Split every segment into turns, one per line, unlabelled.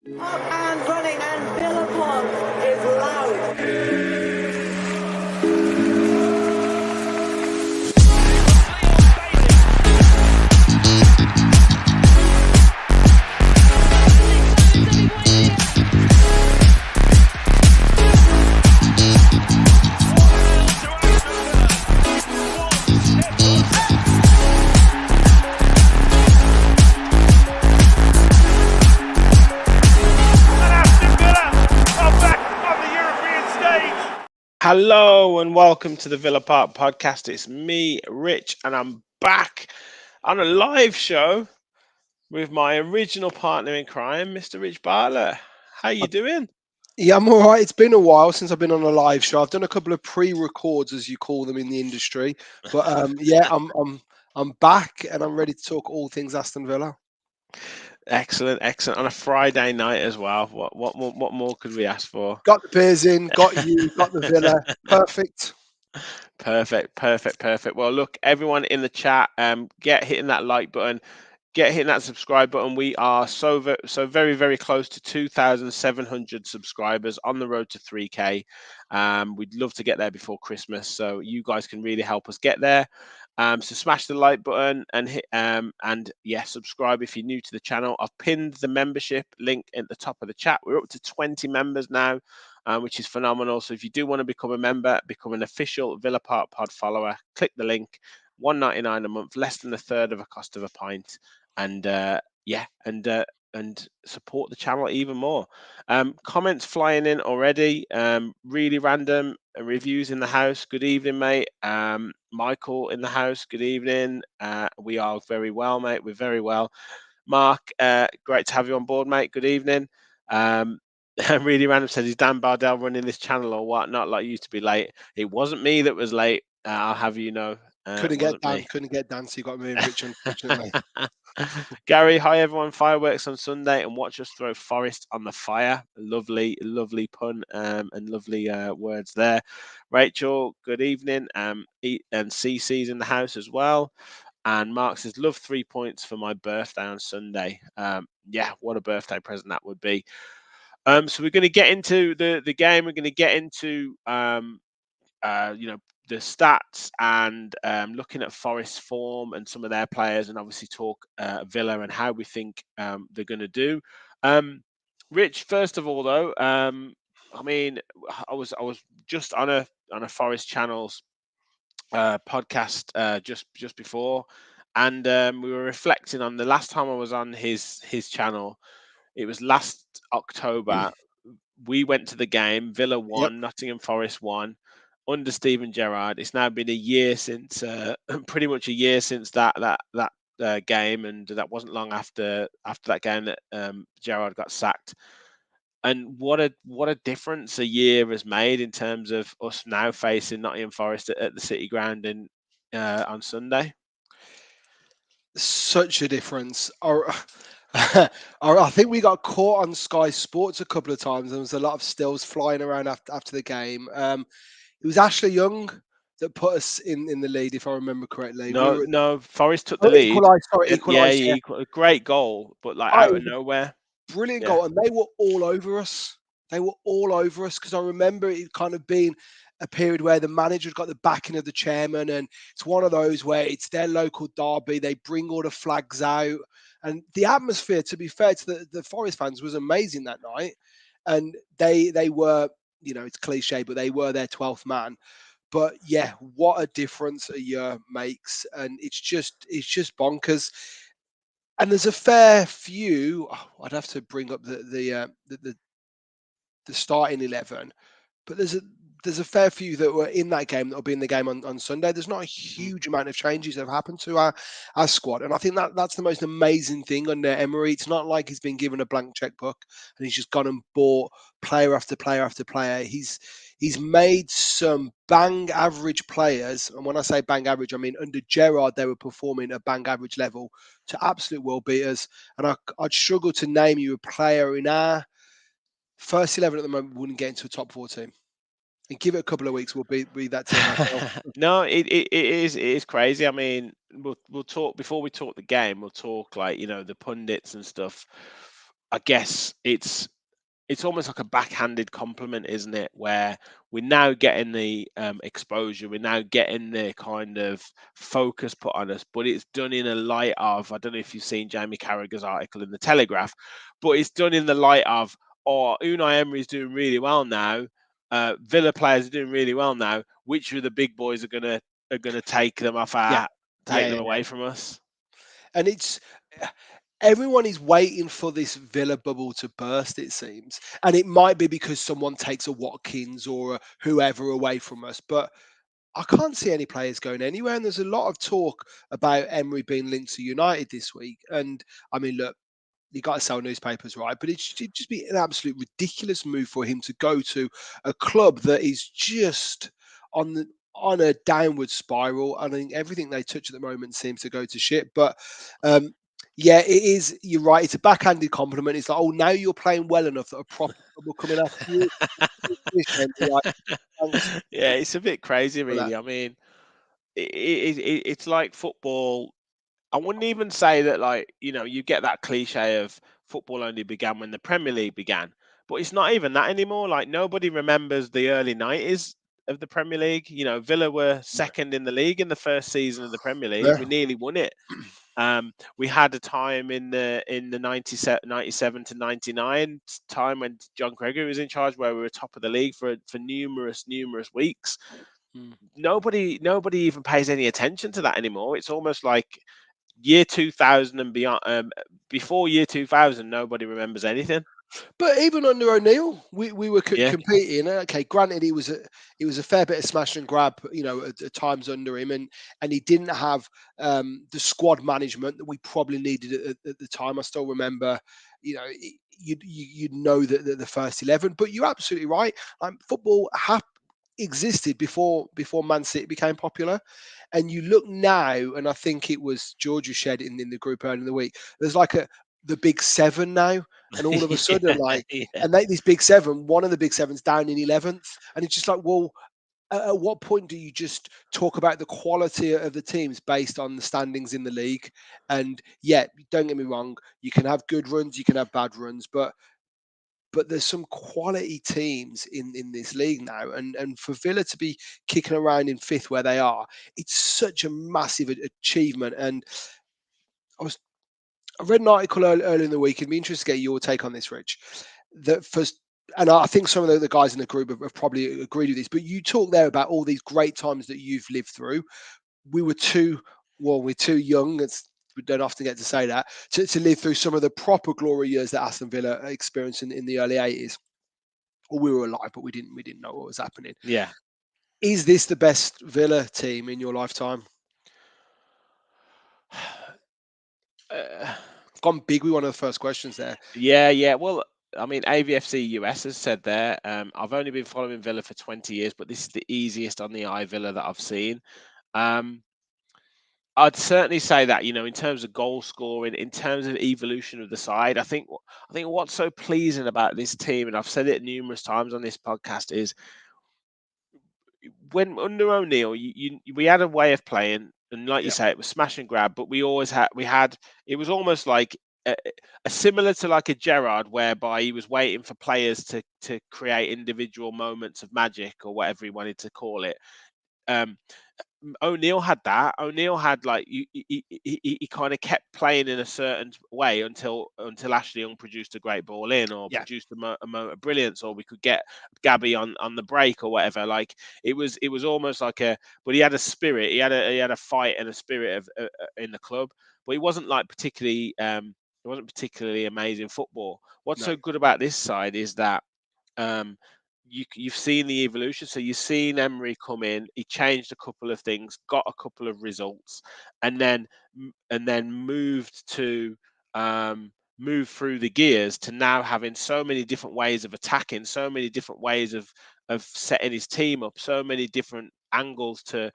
Up and running, and Villa is loud.
Hello and welcome to the Villa Park podcast. It's me, Rich, and I'm back on a live show with my original partner in crime, Mr. Rich Bartlett. How you doing?
Yeah, I'm all right. It's been a while since I've been on a live show. I've done a couple of pre-records, as you call them in the industry. But yeah, I'm back and I'm ready to talk all things Aston Villa.
Excellent. On a Friday night as well. What more could we ask for?
Got the beers in, got you, got the Villa. Perfect.
Perfect. Well, look, everyone in the chat, get hitting that like button. Get hitting that subscribe button. We are so very close to 2,700 subscribers, on the road to 3K. We'd love to get there before Christmas, so you guys can really help us get there. So smash the like button and hit and yeah, subscribe if you're new to the channel. I've pinned the membership link at the top of the chat. We're up to 20 members now, which is phenomenal. So if you do want to become a member, become an official Villa Park Pod follower, click the link. $1.99 a month, less than a third of a cost of a pint. And and support the channel even more. Comments flying in already. Really random reviews in the house. Good evening, mate. Michael in the house. Good evening. We are very well, mate. We're very well. Mark, great to have you on board, mate. Good evening. Really random says, is Dan Bardell running this channel or what? Not like you to be late. It wasn't me that was late. I'll have you know.
Couldn't get Dan, so you got to move Rich, unfortunately.
Gary, hi everyone. Fireworks on Sunday and watch us throw Forest on the fire. Lovely pun and lovely words there. Rachel, good evening. And CC's in the house as well. And Mark says, love 3 points for my birthday on Sunday. Yeah, what a birthday present that would be. So we're going to get into the game. We're going to get into the stats and looking at Forest form and some of their players, and obviously talk Villa and how we think they're going to do. Rich, first of all, though, I mean, I was just on a Forest channels podcast just before, and we were reflecting on the last time I was on his channel. It was last October. We went to the game. Villa won.
Yep.
Nottingham Forest won under Steven Gerrard. It's now been a year since, pretty much a year since that game, and that wasn't long after that game that Gerrard got sacked. And what a difference a year has made in terms of us now facing Nottingham Forest at the City Ground on Sunday.
Such a difference. I think we got caught on Sky Sports a couple of times. There was a lot of stills flying around after the game. It was Ashley Young that put us in the lead, if I remember correctly.
No, Forest took the lead.
Equalised.
Yeah, great goal, but like out of nowhere.
Brilliant goal, and they were all over us. Because I remember it kind of being a period where the manager's got the backing of the chairman, and it's one of those where it's their local derby. They bring all the flags out, and the atmosphere, to be fair to the Forest fans, was amazing that night. And they were, it's cliche, but they were their 12th man. But yeah, what a difference a year makes, and it's just bonkers. And there's a fair few. I'd have to bring up the starting 11, but there's a fair few that were in that game that will be in the game on Sunday. There's not a huge amount of changes that have happened to our squad, and I think that's the most amazing thing under Emery. It's not like he's been given a blank checkbook and he's just gone and bought player after player after player. He's made some bang average players, and when I say bang average, I mean under Gerrard they were performing at bang average level to absolute world beaters. And I'd struggle to name you a player in our first 11 at the moment wouldn't get into a top 4 team. And give it a couple of weeks, we'll be that team.
No, it is crazy. I mean, we'll talk before we talk the game. We'll talk like the pundits and stuff. I guess it's almost like a backhanded compliment, isn't it? Where we're now getting the exposure, we're now getting the kind of focus put on us, but it's done in a light of, I don't know if you've seen Jamie Carragher's article in the Telegraph, but it's done in the light of, oh, Unai Emery's doing really well now, Villa players are doing really well now. Which of the big boys are gonna take them off
Yeah,
take
yeah,
them
yeah, yeah.
away from us?
And it's everyone is waiting for this Villa bubble to burst, it seems. And it might be because someone takes a Watkins or a whoever away from us, but I can't see any players going anywhere. And there's a lot of talk about Emery being linked to United this week. And I mean, look, you got to sell newspapers, right? But it'd just be an absolute ridiculous move for him to go to a club that is just on the on a downward spiral. I think everything they touch at the moment seems to go to shit. But um, yeah, it is. You're right. It's a backhanded compliment. It's like, oh, now you're playing well enough that a proper club will come in after you. Like, thanks
Yeah, it's a bit crazy,
for that.
really. I mean, it's like football. I wouldn't even say that, like, you get that cliche of football only began when the Premier League began, but it's not even that anymore. Like, nobody remembers the early 90s of the Premier League. Villa were second in the league in the first season of the Premier League.
Yeah.
We nearly won it. We had a time in the 97 to 99 time when John Gregory was in charge, where we were top of the league for numerous weeks.
Mm.
Nobody even pays any attention to that anymore. It's almost like year 2000 and beyond. Before year 2000, nobody remembers anything.
But even under O'Neill, we were
Yeah,
competing. Okay, granted, he was a fair bit of smash and grab, at times under him, and he didn't have the squad management that we probably needed at the time. I still remember, you'd know that the first 11, but you're absolutely right. Football existed before Man City became popular. And you look now, and I think it was George who shared it in the group earlier in the week. There's like the big seven now, and all of a sudden,
yeah,
like,
yeah.
and this big seven, one of the big sevens down in 11th, and it's just like, well, at what point do you just talk about the quality of the teams based on the standings in the league? And yeah, don't get me wrong, you can have good runs, you can have bad runs, but there's some quality teams in this league now, and for Villa to be kicking around in fifth where they are, it's such a massive achievement. And I was I read an article earlier in the week. It'd be interesting to get your take on this, Rich. That first, and I think some of the guys in the group have probably agreed with this. But you talk there about all these great times that you've lived through. We were too we're too young. We don't often get to say that to live through some of the proper glory years that Aston Villa experienced in the early 80s. Or we were alive, but we didn't know what was happening.
Yeah.
Is this the best Villa team in your lifetime?
Uh,
I've gone big with one of the first questions there.
yeah. Well, I mean, AVFC US has said there. I've only been following Villa for 20 years, but this is the easiest on the eye Villa that I've seen. Um, I'd certainly say that, in terms of goal scoring, in terms of evolution of the side, I think what's so pleasing about this team, and I've said it numerous times on this podcast, is when under O'Neill, we had a way of playing, and like you
Yeah,
say, it was smash and grab, but we had it was almost like a similar to like a Gerrard, whereby he was waiting for players to create individual moments of magic or whatever he wanted to call it. Um, O'Neill had that. O'Neill had like he kind of kept playing in a certain way until Ashley Young produced a great ball in, or
yeah,
produced a moment of brilliance, or we could get Gabby on the break or whatever. Like it was almost like but he had a spirit. He had a fight and a spirit in the club, but he wasn't like particularly it wasn't particularly amazing football. What's
no,
so good about this side is that um, you've seen the evolution. So you've seen Emery come in. He changed a couple of things, got a couple of results, and then um, move through the gears to now having so many different ways of attacking, so many different ways of setting his team up, so many different angles to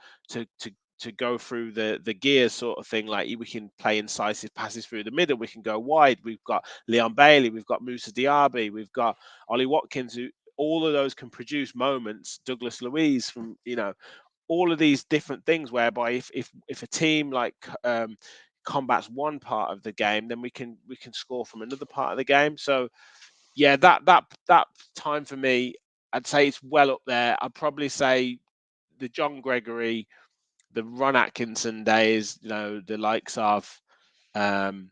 to go through the gears, sort of thing. Like, we can play incisive passes through the middle, we can go wide. We've got Leon Bailey, we've got Musa Diaby, we've got Ollie Watkins, who all of those can produce moments. Douglas Luiz, from all of these different things, whereby if a team like combats one part of the game, then we can score from another part of the game. So yeah, that time for me, I'd say it's well up there. I'd probably say the John Gregory, the Ron Atkinson days, the likes of when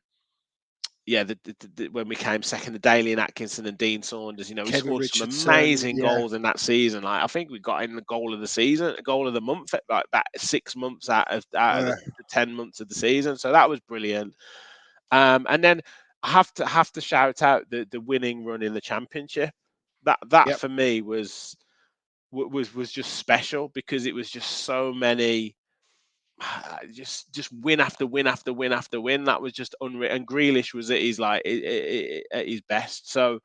we came second, the Daly and Atkinson and Dean Saunders, we
Kevin
scored some
Richardson,
amazing
yeah.
goals in that season. Like, I think we got in the goal of the season, goal of the month, like that 6 months out of the 10 months of the season. So that was brilliant. And then I have to shout out the winning run in the championship. That for me was just special, because it was just so many. Just win after win after win after win. That was just unreal. And Grealish was at his best. So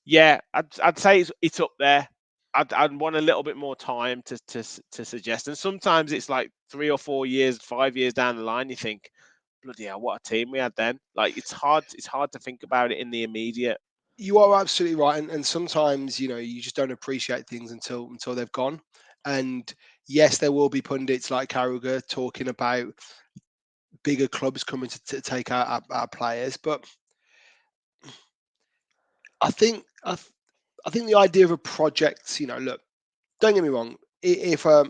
yeah, I'd say it's up there. I'd want a little bit more time to suggest. And sometimes it's like 3 or 4 years, 5 years down the line, you think, bloody hell, what a team we had then. Like, it's hard to think about it in the immediate.
You are absolutely right, and sometimes you just don't appreciate things until they've gone. And yes, there will be pundits like Carragher talking about bigger clubs coming to take our players, but I think the idea of a project, look, don't get me wrong. If a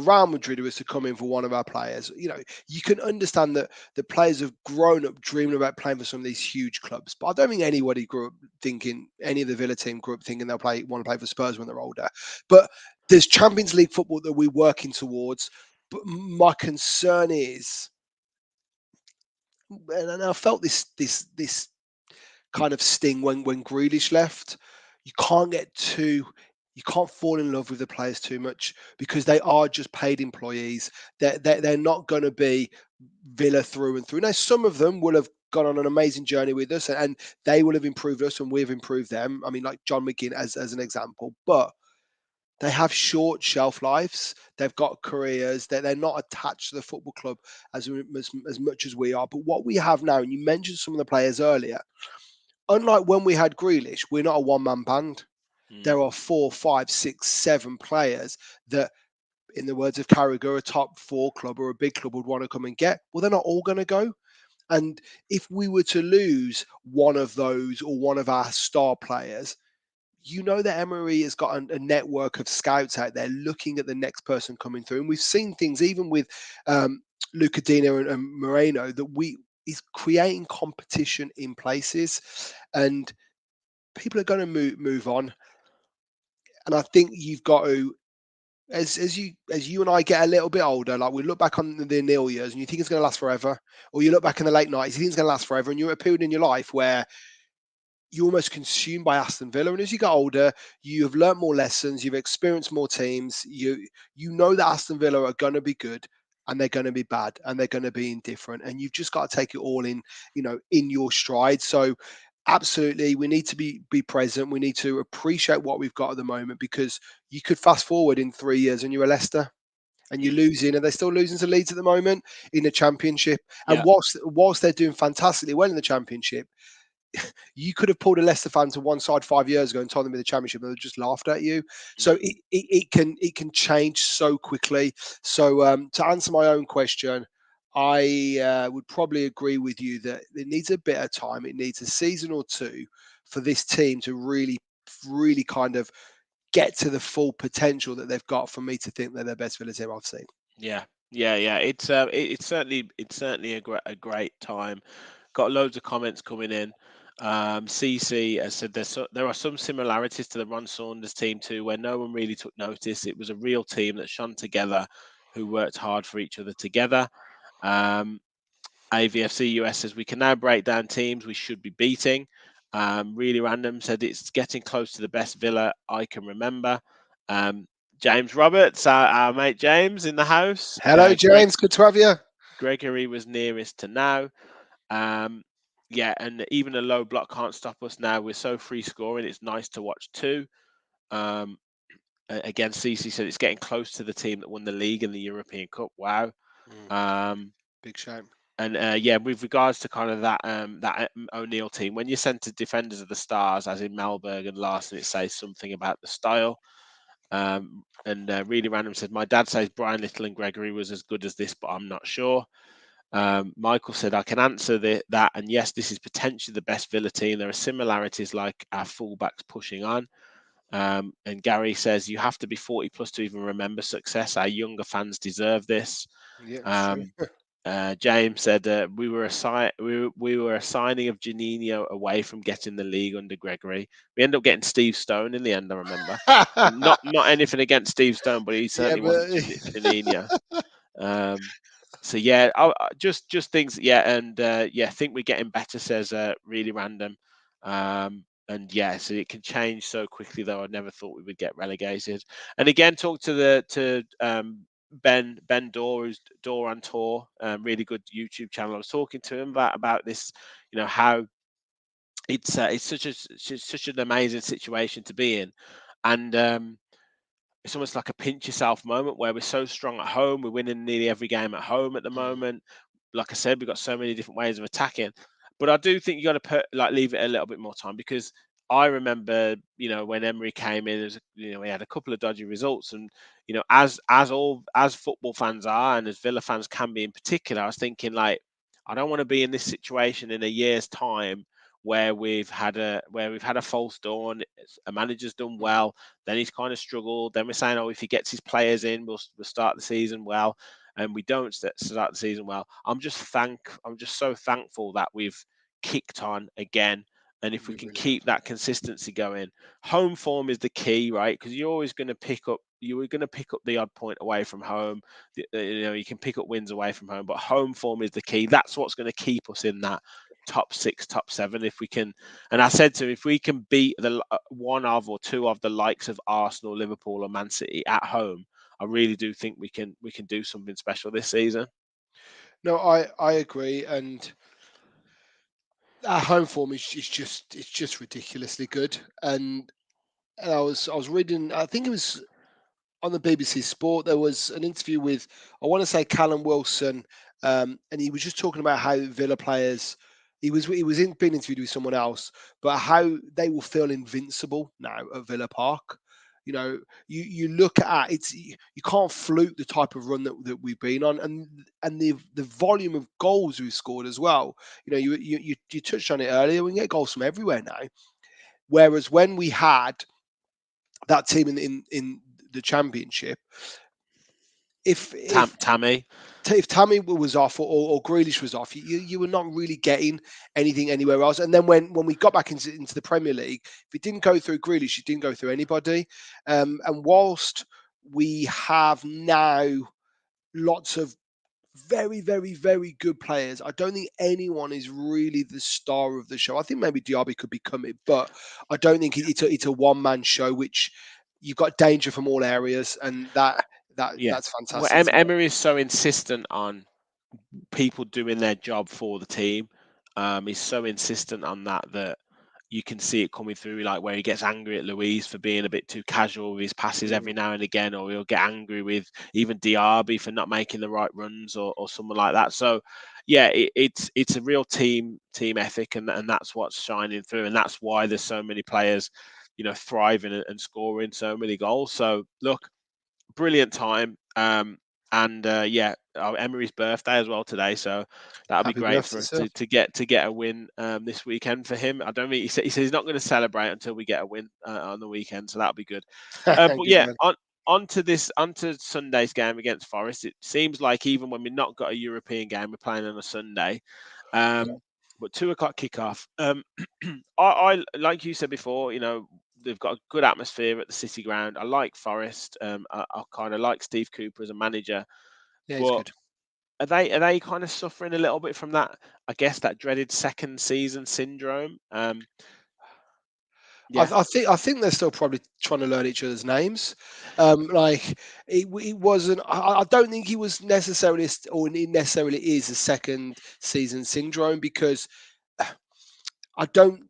Real Madrid was to come in for one of our players, you can understand that the players have grown up dreaming about playing for some of these huge clubs. But I don't think anybody grew up thinking, any of the Villa team grew up thinking they'll want to play for Spurs when they're older. But there's Champions League football that we're working towards. But my concern is, and I felt this kind of sting when Grealish left. You can't fall in love with the players too much, because they are just paid employees. They're not going to be Villa through and through. Now, some of them will have gone on an amazing journey with us, and they will have improved us, and we've improved them. I mean, like John McGinn as an example, but they have short shelf lives. They've got careers. They're not attached to the football club as much as we are. But what we have now, and you mentioned some of the players earlier, unlike when we had Grealish, we're not a one-man band. There are 4, 5, 6, 7 players that, in the words of Carragher, a top 4 club or a big club would want to come and get. Well, they're not all going to go. And if we were to lose one of those, or one of our star players, that Emery has got a network of scouts out there looking at the next person coming through. And we've seen things even with Luca Dino and Moreno, that he's creating competition in places, and people are going to move on. And I think you've got to, as you and I get a little bit older, like we look back on the nil years and you think it's going to last forever, or you look back in the late 90s, you think it's going to last forever, and you're at a period in your life where you're almost consumed by Aston Villa. And as you get older, you have learnt more lessons, you've experienced more teams. You know that Aston Villa are going to be good, and they're going to be bad, and they're going to be indifferent, and you've just got to take it all in, in your stride. So absolutely, we need to be present. We need to appreciate what we've got at the moment, because you could fast forward in 3 years and you're a Leicester, and you're losing, and they're still losing to Leeds at the moment in the Championship. And whilst they're doing fantastically well in the Championship, you could have pulled a Leicester fan to one side 5 years ago and told them in the Championship, and they just laughed at you. So it can change so quickly. So to answer my own question, I would probably agree with you that it needs a bit of time. It needs a season or two for this team to really, really kind of get to the full potential that they've got, for me to think they're the best Villa team I've seen.
Yeah. It's certainly a great time. Got loads of comments coming in. CC has said there are some similarities to the Ron Saunders team too, where no one really took notice. It was a real team that shone together, who worked hard for each other together. AVFC US says we can now break down teams we should be beating. Really Random said it's getting close to the best Villa I can remember. James Roberts, our mate James in the house.
Hello, James. Good to have you.
Gregory was nearest to now. And even a low block can't stop us now. We're so free scoring. It's nice to watch too. Again, CC said it's getting close to the team that won the league and the European Cup. Wow.
Big shame.
And with regards to kind of that O'Neill team, when you sent to defenders of the stars, as in Malberg and Larson, it says something about the style. Really Random said, my dad says Brian Little and Gregory was as good as this, but I'm not sure. Michael said, I can answer that. And yes, this is potentially the best Villa team. There are similarities like our fullbacks pushing on. And Gary says, you have to be 40 plus to even remember success. Our younger fans deserve this.
Yeah, it's true.
Um, James said we were a signing of Janino away from getting the league under Gregory. We ended up getting Steve Stone in the end. I remember. Not anything against Steve Stone, but he
Yeah,
certainly wasn't
but
Janino. So yeah, just things. Yeah, and yeah, think we're getting better. Says really random. And yeah, so it can change so quickly. Though I never thought we would get relegated. And again, talk to Ben Dorr, who's Dorr on Tour, really good YouTube channel. I was talking to him about this, how it's such an amazing situation to be in, and it's almost like a pinch yourself moment where we're so strong at home. We're winning nearly every game at home at the moment. Like I said, we've got so many different ways of attacking. But I do think you got to leave it a little bit more time, because I remember, when Emery came in, we had a couple of dodgy results, and as football fans are, and as Villa fans can be in particular, I was thinking, like, I don't want to be in this situation in a year's time where we've had a false dawn. A manager's done well, then he's kind of struggled. Then we're saying, oh, if he gets his players in, we'll start the season well, and we don't start the season well. I'm just so thankful that we've kicked on again, and if we
we
can
really have.
keep that consistency going, home form is the key, right? Because you're always going to pick up. You were going to pick up the odd point away from home. You can pick up wins away from home, but home form is the key. That's what's going to keep us in that top 6, top 7. If we can, and I said to him, if we can beat the one of or two of the likes of Arsenal, Liverpool, or Man City at home, I really do think we can do something special this season.
No, I agree, and our home form is just ridiculously good. And I was reading, I think it was on the BBC Sport, there was an interview with, I want to say, Callum Wilson, and he was just talking about how Villa players. He was being interviewed with someone else, but how they will feel invincible now at Villa Park. You look at it's you can't fluke the type of run that we've been on, and the volume of goals we've scored as well. You touched on it earlier. We can get goals from everywhere now. Whereas when we had that team in the championship, if if
Tammy,
if Tammy was off or Grealish was off, you were not really getting anything anywhere else. And then when we got back into the Premier League, if it didn't go through Grealish, it didn't go through anybody. And whilst we have now lots of very, very, very good players, I don't think anyone is really the star of the show. I think maybe Diaby could become it, but I don't think it's a one man show, which you've got danger from all areas, and
yeah.
that's
Well,
fantastic to watch.
Emery is so insistent on people doing their job for the team. He's so insistent on that you can see it coming through, like where he gets angry at Louise for being a bit too casual with his passes every now and again, or he'll get angry with even Diaby for not making the right runs, or someone like that. So yeah, it's a real team ethic, and that's what's shining through, and that's why there's so many players, thriving and scoring so many goals. So look, brilliant time. And yeah, Emery's birthday as well today, so that'll be
Happy
great for
birthday,
us
sir.
to get a win this weekend for him. I don't think he said he's not going to celebrate until we get a win on the weekend, so that'll be good. But
Good
yeah,
man.
onto Sunday's game against Forest. It seems like even when we've not got a European game, we're playing on a Sunday.
Yeah,
But 2 o'clock kickoff. I like you said before, they've got a good atmosphere at the City Ground. I like Forest. I kind of like Steve Cooper as a manager,
yeah, it's
but
good.
are they kind of suffering a little bit from that? I guess that dreaded second season syndrome. Yeah.
I think they're still probably trying to learn each other's names. Like it wasn't. I don't think he was necessarily or it necessarily is a second season syndrome because I don't.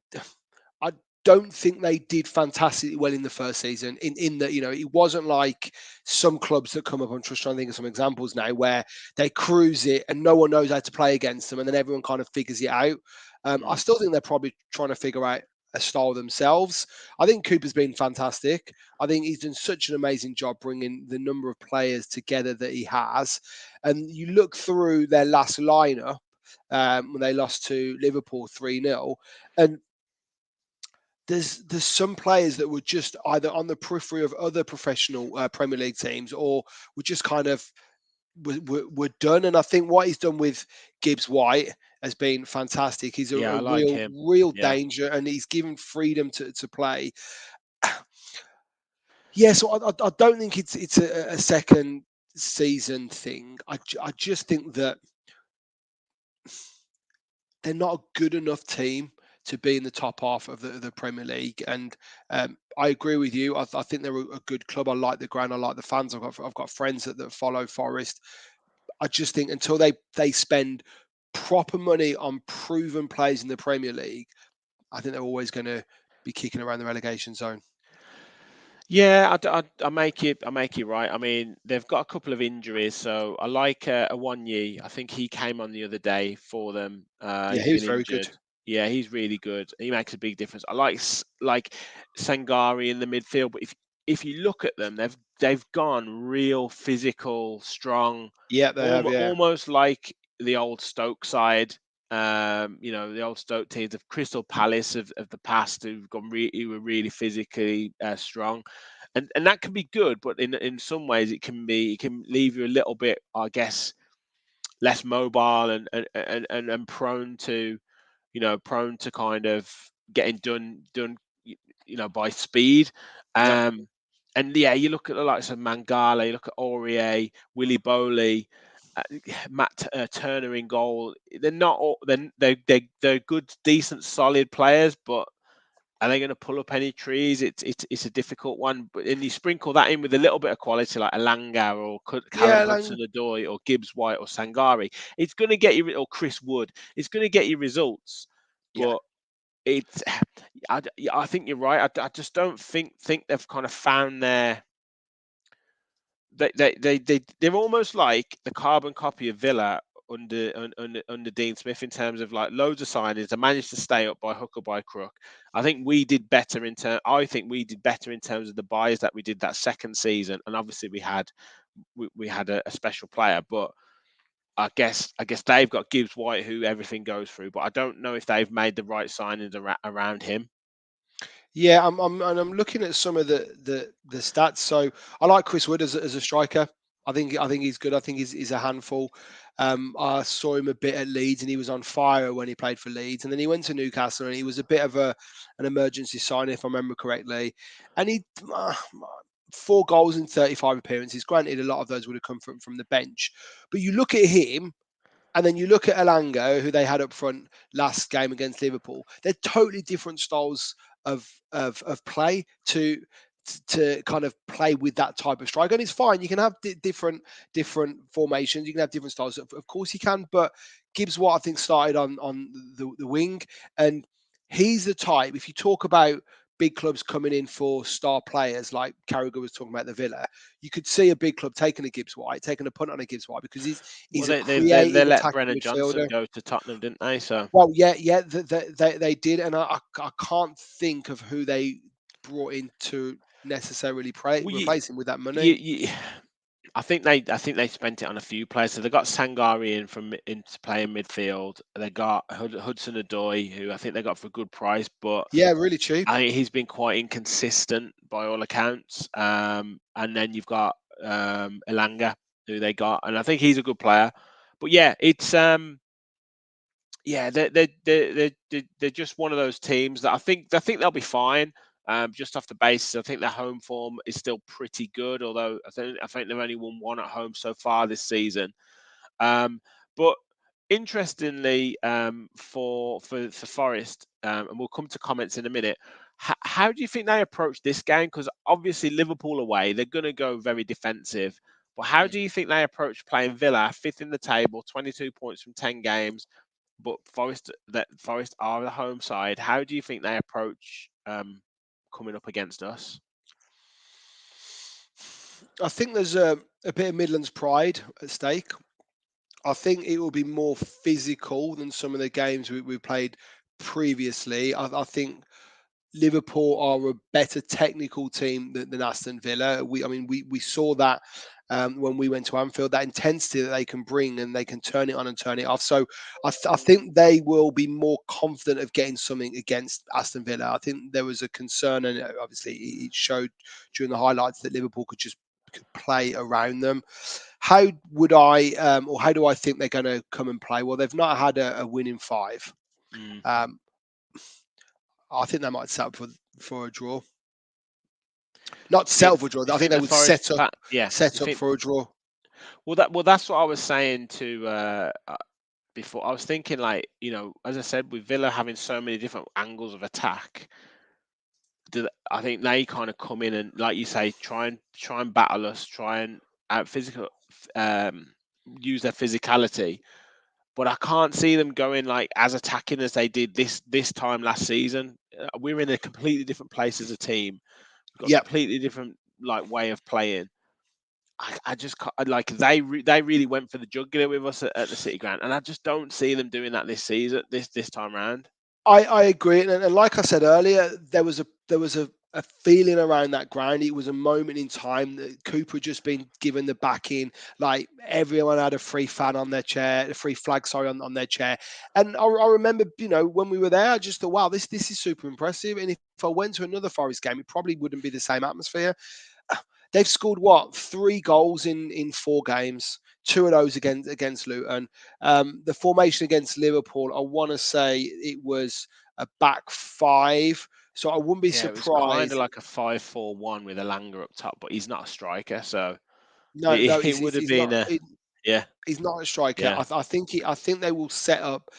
I don't think they did fantastically well in the first season. In that, it wasn't like some clubs that come up. I'm just trying to think of some examples now where they cruise it and no one knows how to play against them, and then everyone kind of figures it out. I
Mm,
still think they're probably trying to figure out a style themselves. I think Cooper's been fantastic. I think he's done such an amazing job bringing the number of players together that he has. And you look through their last lineup when they lost to Liverpool 3-0, and there's some players that were just either on the periphery of other professional Premier League teams, or were just kind of were done. And I think what he's done with Gibbs White has been fantastic. He's
Yeah,
a
I like
real
him.
real
Yeah.
danger, and he's given freedom to play. Yeah, so I don't think it's a second season thing. I just think that they're not a good enough team to be in the top half of the Premier League. And I agree with you. I think they're a good club. I like the ground. I like the fans. I've got friends that follow Forest. I just think until they spend proper money on proven players in the Premier League, I think they're always going to be kicking around the relegation zone.
Yeah, I make it right. I mean, they've got a couple of injuries, so I like a Wanyi. I think he came on the other day for them.
Yeah,
He's
he was
been
very good.
injured. Yeah, he's really good. He makes a big difference. I like like Sangari in the midfield, but if you look at them, they've gone real physical, strong,
Yeah, they have. Yeah,
almost like the old Stoke side. The old Stoke teams of Crystal Palace of the past who were really physically strong, and that can be good, but in some ways it can leave you a little bit, I guess, less mobile and prone to prone to kind of getting done by speed.
yeah,
Um, and yeah, you look at the likes of Mangala, you look at Aurier, Willy Boley, uh, Matt Turner in goal. They're not all, they're good, decent, solid players, but are they going to pull up any trees? It's a difficult one. But then you sprinkle that in with a little bit of quality, like Alanga or Callum
yeah. Like,
Hudson-Odoi or Gibbs White or Sangari. It's going to get you, or Chris Wood. It's going to get you results.
yeah.
But it's, I think you're right. I just don't think they've kind of found their. They're almost like the carbon copy of Villa under Dean Smith in terms of like loads of signings. They managed to stay up by hook or by crook. I think we did better I think we did better in terms of the buys that we did that second season, and obviously we had a special player, but I guess they've got Gibbs White who everything goes through, but I don't know if they've made the right signings around him.
Yeah, I'm looking at some of the stats. So I like Chris Wood as a striker. I think he's good. I think he's a handful. I saw him a bit at Leeds, and he was on fire when he played for Leeds. And then he went to Newcastle, and he was a bit of an emergency sign, if I remember correctly. And he 4 goals in 35 appearances. Granted, a lot of those would have come from the bench, but you look at him. And then you look at Elango, who they had up front last game against Liverpool. They're totally different styles of play to kind of play with that type of strike. And it's fine. You can have different formations. You can have different styles. Of course you can. But Gibbs, what I think started on the wing, and he's the type. If you talk about big clubs coming in for star players, like Carragher was talking about the Villa, you could see a big club taking a Gibbs White, taking a punt on a Gibbs White, because
Well,
he's a
they
creative
let
attacking
Brennan Johnson
midfielder.
go to Tottenham, didn't they? So
Well, yeah, they did, and I can't think of who they brought in to necessarily
well,
replace him with that
you,
money.
you, I think they spent it on a few players. So they got Sangari in to play in midfield. They got Hudson Odoi, who I think they got for a good price, but
Yeah, really cheap.
I think he's been quite inconsistent by all accounts. And then you've got Elanga, who they got, and I think he's a good player. But yeah, it's yeah, they're just one of those teams that I think they'll be fine. Just off the basis, I think their home form is still pretty good. Although I think they've only won one at home so far this season. But interestingly, for Forest, and we'll come to comments in a minute. How do you think they approach this game? Because obviously Liverpool away, they're going to go very defensive. But how do
Mm.
you think they approach playing Villa, fifth in the table, 22 points from 10 games? But Forest are the home side. How do you think they approach coming up against us?
I think there's a bit of Midlands pride at stake. I think it will be more physical than some of the games we played previously. I think Liverpool are a better technical team than Aston Villa. We saw that when we went to Anfield, that intensity that they can bring, and they can turn it on and turn it off. So I think they will be more confident of getting something against Aston Villa. I think there was a concern, and obviously it showed during the highlights that Liverpool could play around them. How would or how do I think they're going to come and play? Well, they've not had a win in 5.
Mm.
Um, I think they might set up for a draw. Not
You think
settle for a draw.
you
I think
think
they
the
would
Forest yeah, you
set up
think
for a draw.
well that's what I was saying to before. I was thinking, like, as I said, with Villa having so many different angles of attack, I think they kind of come in and, like you say, try and battle us, try and out physical, um, use their physicality. But I can't see them going like as attacking as they did this time last season. We're in a completely different place as a team. We've got a
Yep.
completely different way of playing. I just can't, like they really went for the jugular with us at the City Ground, and I just don't see them doing that this season, this time round.
I agree, and like I said earlier, there was a feeling around that ground. It was a moment in time that Cooper had just been given the backing. Like everyone had a free fan on their chair, a free flag, sorry, on their chair. And I remember, when we were there, I just thought, wow, this is super impressive. And if I went to another Forest game, it probably wouldn't be the same atmosphere. They've scored 3 goals in 4 games. 2 of those against Luton. The formation against Liverpool, I want to say it was a back 5. So I wouldn't be
Yeah, it was kind of
surprised.
like a 5-4-1 with a Langer up top, but he's not a striker, so
No, no,
it would have
he's
been
not.
a yeah,
He's not a striker.
yeah.
I think they will set up.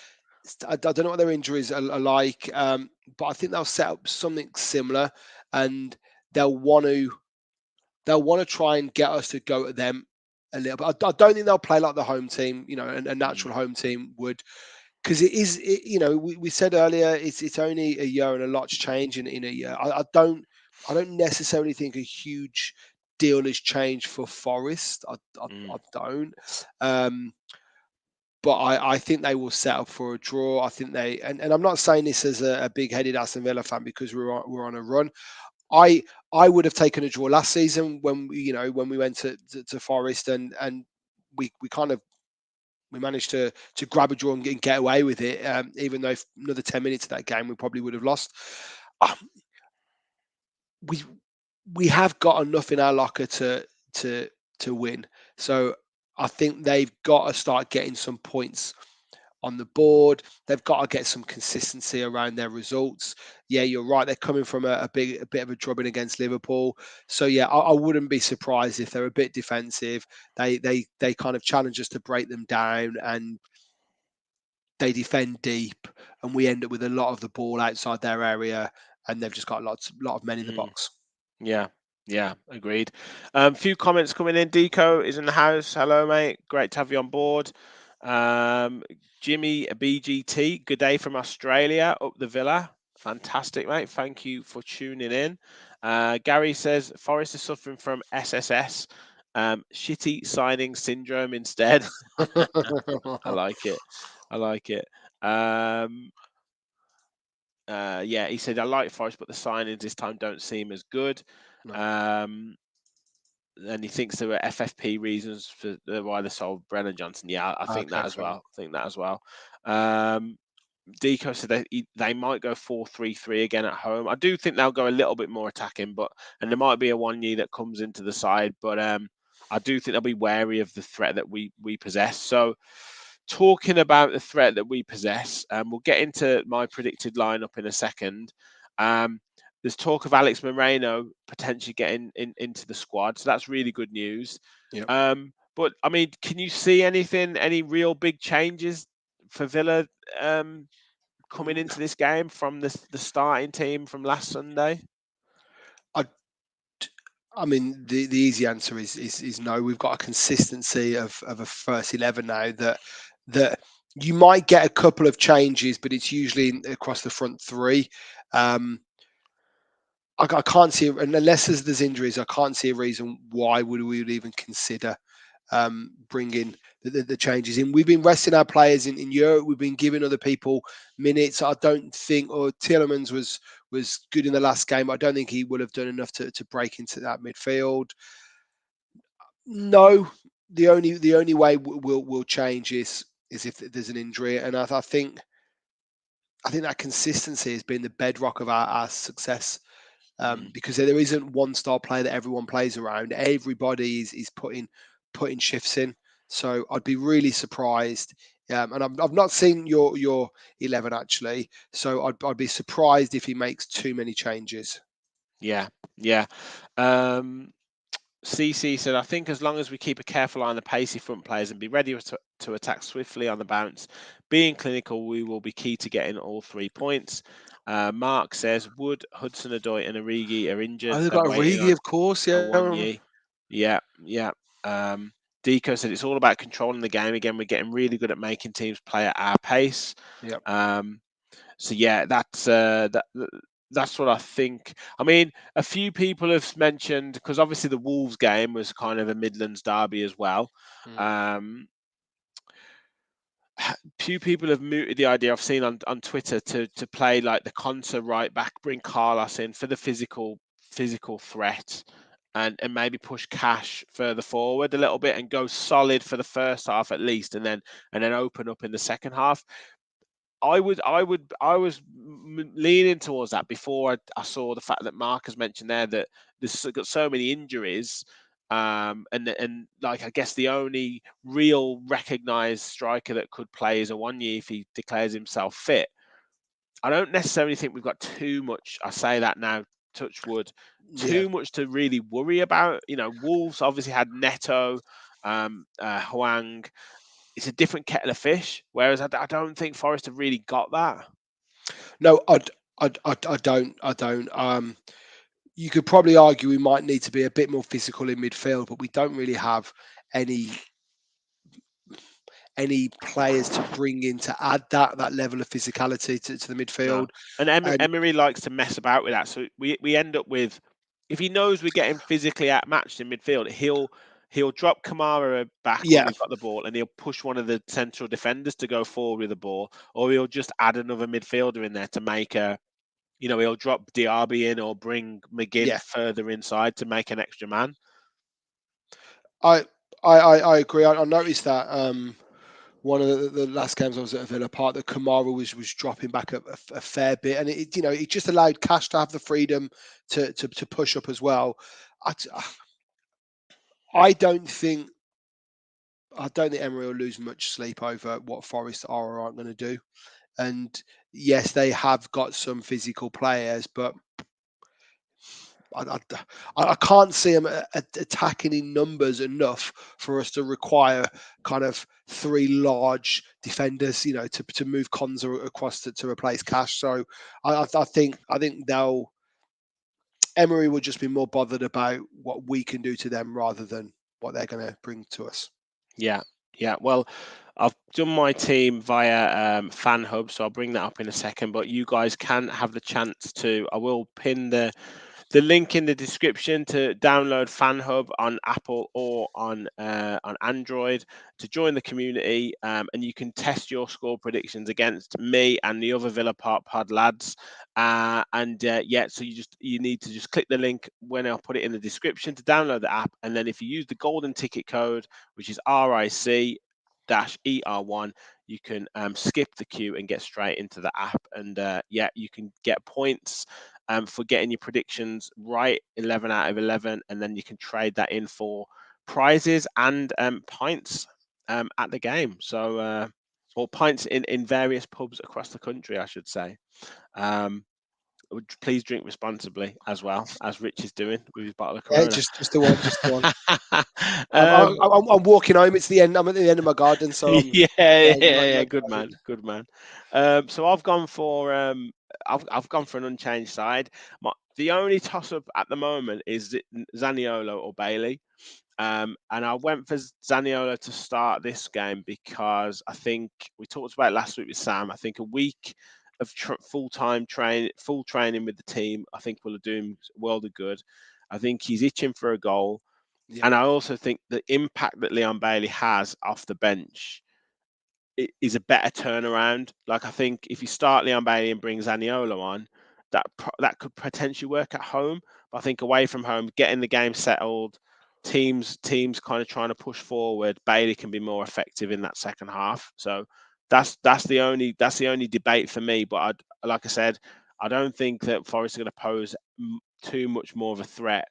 I don't know what their injuries are like, but I think they'll set up something similar, and they'll want to they'll want to try and get us to go to them a little bit. I don't think they'll play like the home team, a
Mm,
natural home team would, because we said earlier it's only a year and a lot's changed in a year. I don't necessarily think a huge deal has changed for Forest. I
mm,
don't. Um, but I think they will set up for a draw. I think and I'm not saying this as a big-headed Aston Villa fan because we're on a run. I would have taken a draw last season when we went to Forest, and we kind of we managed to grab a draw and get away with it. Even though another 10 minutes of that game we probably would have lost. Um, we we have got enough in our locker to to win. So I think they've got to start getting some points on the board. They've got to get some consistency around their results. Yeah, you're right. They're coming from a bit of a drubbing against Liverpool. So yeah, I wouldn't be surprised if they're a bit defensive. They kind of challenge us to break them down, and they defend deep, and we end up with a lot of the ball outside their area, and they've just got a lot of men in the
mm.
box.
Yeah, yeah, agreed. Few comments coming in. Deco is in the house. Hello, mate. Great to have you on board. Um, Jimmy BGT, good day from Australia, up the Villa. Fantastic, mate. Thank you for tuning in. Gary says Forest is suffering from SSS, shitty signing syndrome instead. I like it. I like it. Um, yeah, he said I like Forest, but the signings this time don't seem as good.
No.
Um, and he thinks there were FFP reasons for why they sold Brennan Johnson. Yeah, I think
Okay,
that as
fair enough.
well. I think that as well. Um, Deco said they might go 4-3-3 again at home. I do think they'll go a little bit more attacking, and there might be a one year that comes into the side, but I do think they'll be wary of the threat that we possess. So, talking about the threat that we possess, we'll get into my predicted lineup in a second. There's talk of Alex Moreno potentially getting into the squad, so that's really good news.
Yep.
But I mean, can you see any real big changes for Villa coming into this game from the starting team from last Sunday?
I I mean, the easy answer is no. We've got a consistency of a first 11 now that you might get a couple of changes, but it's usually across the front 3. Um, I can't see, and unless there's injuries, I can't see a reason why we would even consider bringing the changes in. We've been resting our players in Europe. We've been giving other people minutes. I don't think, or Tielemans was was good in the last game. I don't think he will have done enough to break into that midfield. No, the only way will change is if there's an injury, and I think that consistency has been the bedrock of our success. Because there isn't one star player that everyone plays around. Everybody is putting shifts in. So I'd be really surprised. And I've not seen your 11 actually. So I'd be surprised if he makes too many changes.
Yeah. CC said, I think as long as we keep a careful eye on the pacey front players and be ready to attack swiftly on the bounce, being clinical, we will be key to getting all 3 points. Mark says, Wood, Hudson-Odoi and Origi are injured.
Oh, they've
They're
got
waiting
Origi,
on
of course.
a
Yeah.
1 year. Yeah. Deco said, it's all about controlling the game. Again, we're getting really good at making teams play at our pace.
Yep.
So yeah, that's what I think. I mean, a few people have mentioned, because obviously the Wolves game was kind of a Midlands derby as well. Few people have mooted the idea I've seen on Twitter to play like the Conte right back, bring Carlos in for the physical threat, and maybe push Cash further forward a little bit and go solid for the first half at least, and then open up in the second half. I was leaning towards that before I saw the fact that Mark has mentioned there that there's got so many injuries, and like I guess the only real recognised striker that could play is a 1 year if he declares himself fit. I don't necessarily think we've got too much. I say that now, touch wood,
Yeah.
too much to really worry about. Wolves obviously had Neto, Huang. It's a different kettle of fish. Whereas I don't think Forest have really got that.
No, I don't. You could probably argue we might need to be a bit more physical in midfield, but we don't really have any players to bring in to add that level of physicality to the midfield.
No. And Emery likes to mess about with that. So we end up with, if he knows we're getting physically outmatched in midfield, he'll drop Kamara back when
Yeah,
we've got the ball, and he'll push one of the central defenders to go forward with the ball, or he'll just add another midfielder in there to make he'll drop Diaby in or bring McGinn
yeah.
further inside to make an extra man.
I agree. I noticed that one of the last games I was at Villa Park, that Kamara was dropping back a fair bit, and it just allowed Cash to have the freedom to push up as well. I don't think Emery will lose much sleep over what Forest are or aren't going to do. And yes, they have got some physical players, but I can't see them attacking in numbers enough for us to require kind of 3 large defenders, to move Konza across to replace Cash. So I think Emery will just be more bothered about what we can do to them rather than what they're going to bring to us.
Yeah. Well, I've done my team via Fan Hub, so I'll bring that up in a second. But you guys can have the chance to. I will pin the link in the description to download Fan Hub on Apple or on Android to join the community, and you can test your score predictions against me and the other Villa Park Pod lads. So you need to just click the link when I'll put it in the description to download the app, and then if you use the golden ticket code, which is RIC-ER1, you can skip the queue and get straight into the app, and you can get points for getting your predictions right, 11 out of 11, and then you can trade that in for prizes and pints at the game. So, or pints in various pubs across the country, I should say. Please drink responsibly as well, as Rich is doing with his bottle of
Yeah,
Corona.
just the one, just the one. I'm walking home. It's the end. I'm at the end of my garden, so I'm
yeah.
not
Good
driving.
man. So I've gone for I've gone for an unchanged side. The only toss up at the moment is Zaniolo or Bailey. And I went for Zaniolo to start this game because I think we talked about it last week with Sam. I think a week of full training with the team, I think will do him a world of good. I think he's itching for a goal.
Yeah.
And I also think the impact that Leon Bailey has off the bench is a better turnaround. Like, I think if you start Leon Bailey and bring Zaniolo on, that could potentially work at home. But I think away from home, getting the game settled, teams kind of trying to push forward, Bailey can be more effective in that second half. So that's the only debate for me. But like I said, I don't think that Forest are going to pose too much more of a threat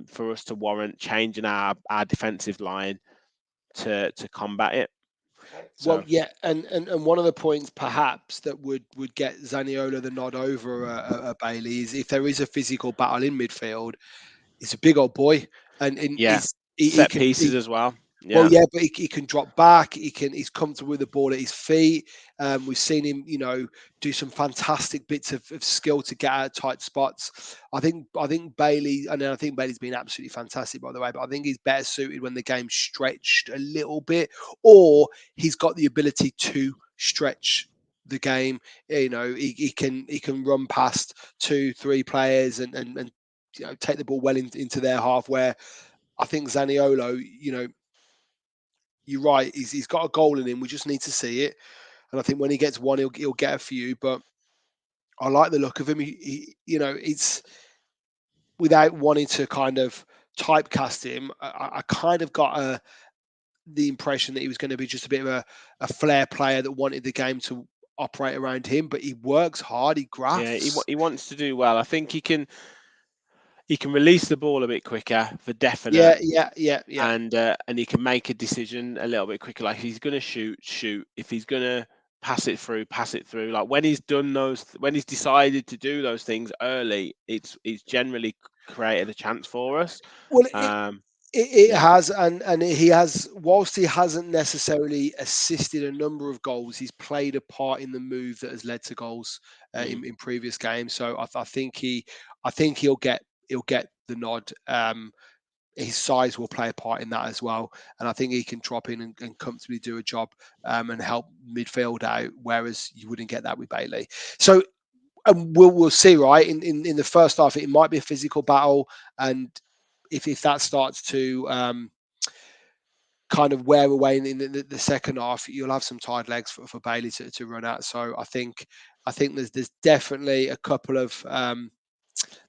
for us to warrant changing our defensive line to combat it.
Well,
So
yeah, and one of the points perhaps that would get Zaniola the nod over a Bailey is if there is a physical battle in midfield. He's a big old boy, and
yeah,
he
set
can.
pieces as well.
Well,
Yeah,
yeah, but he can drop back. He's comfortable with the ball at his feet. We've seen him, do some fantastic bits of skill to get out of tight spots. I think Bailey, and I think Bailey's been absolutely fantastic, by the way. But I think he's better suited when the game's stretched a little bit, or he's got the ability to stretch the game. He can run past 2, 3 players and take the ball well into their half. Where I think Zaniolo, you're right. He's got a goal in him. We just need to see it. And I think when he gets one, he'll get a few. But I like the look of him. It's without wanting to kind of typecast him. I kind of got the impression that he was going to be just a bit of a flair player that wanted the game to operate around him. But he works hard. He
yeah,
grafts.
he wants to do well. I think he can release the ball a bit quicker for definite,
Yeah, yeah, yeah, yeah.
and he can make a decision a little bit quicker. Like if he's gonna shoot. If he's gonna pass it through, pass it through. Like when he's done when he's decided to do those things early, it's generally created a chance for us.
Well,
Um,
it
yeah,
has, and he has. Whilst he hasn't necessarily assisted a number of goals, he's played a part in the move that has led to goals
mm,
in previous games. So I think he'll get the nod. His size will play a part in that as well, and I think he can drop in and comfortably do a job and help midfield out. Whereas you wouldn't get that with Bailey. So and we'll see, right? In the first half, it might be a physical battle, and if that starts to kind of wear away in the second half, you'll have some tired legs for Bailey to run at. So I think there's definitely a couple of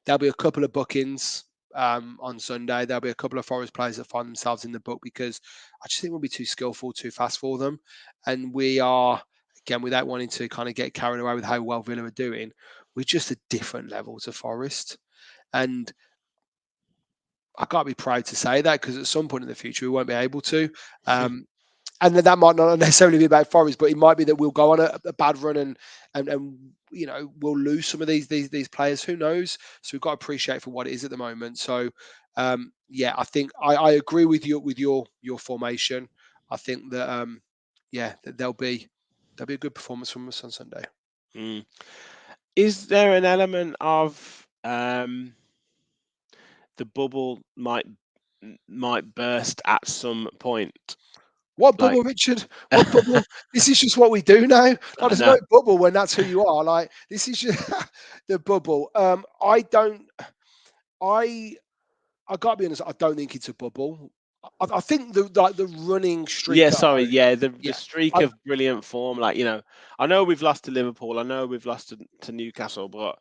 there'll be a couple of bookings on Sunday. There'll be a couple of Forest players that find themselves in the book because I just think we'll be too skillful, too fast for them, and we are again without wanting to kind of get carried away with how well Villa are doing. We're just a different level to Forest, and I can't be proud to say that because at some point in the future we won't be able to. Um, and that might not necessarily be about Forest, but it might be that we'll go on a bad run and we'll lose some of these players. Who knows? So we've got to appreciate for what it is at the moment. So yeah, I think I agree with your formation. I think that yeah, that there'll be a good performance from us on Sunday.
mm. Is there an element of the bubble might burst at some point?
What
Like
bubble, Richard? What bubble? This is just what we do now. Like,
I
there's
know.
no bubble when that's who you are. Like, this is just the bubble. I don't. I I gotta be honest. I don't think it's a bubble. I think the running
Yeah,
streak at
sorry.
home.
Yeah, the
Yeah,
streak
I,
of brilliant form. Like I know we've lost to Liverpool. I know we've lost to Newcastle, but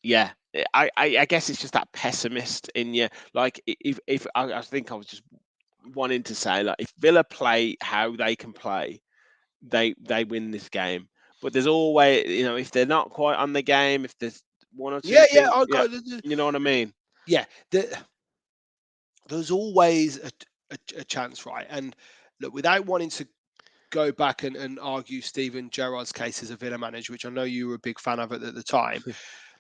yeah, I guess it's just that pessimist in you. Like if I think I was just wanting to say like if Villa play how they can play, they win this game. But there's always if they're not quite on the game, if there's one or two
yeah, yeah.
things,
I
yeah,
got.
you know what I mean.
Yeah, there's always a chance, right? And look, without wanting to go back and argue Steven Gerrard's case as a Villa manager, which I know you were a big fan of at the time.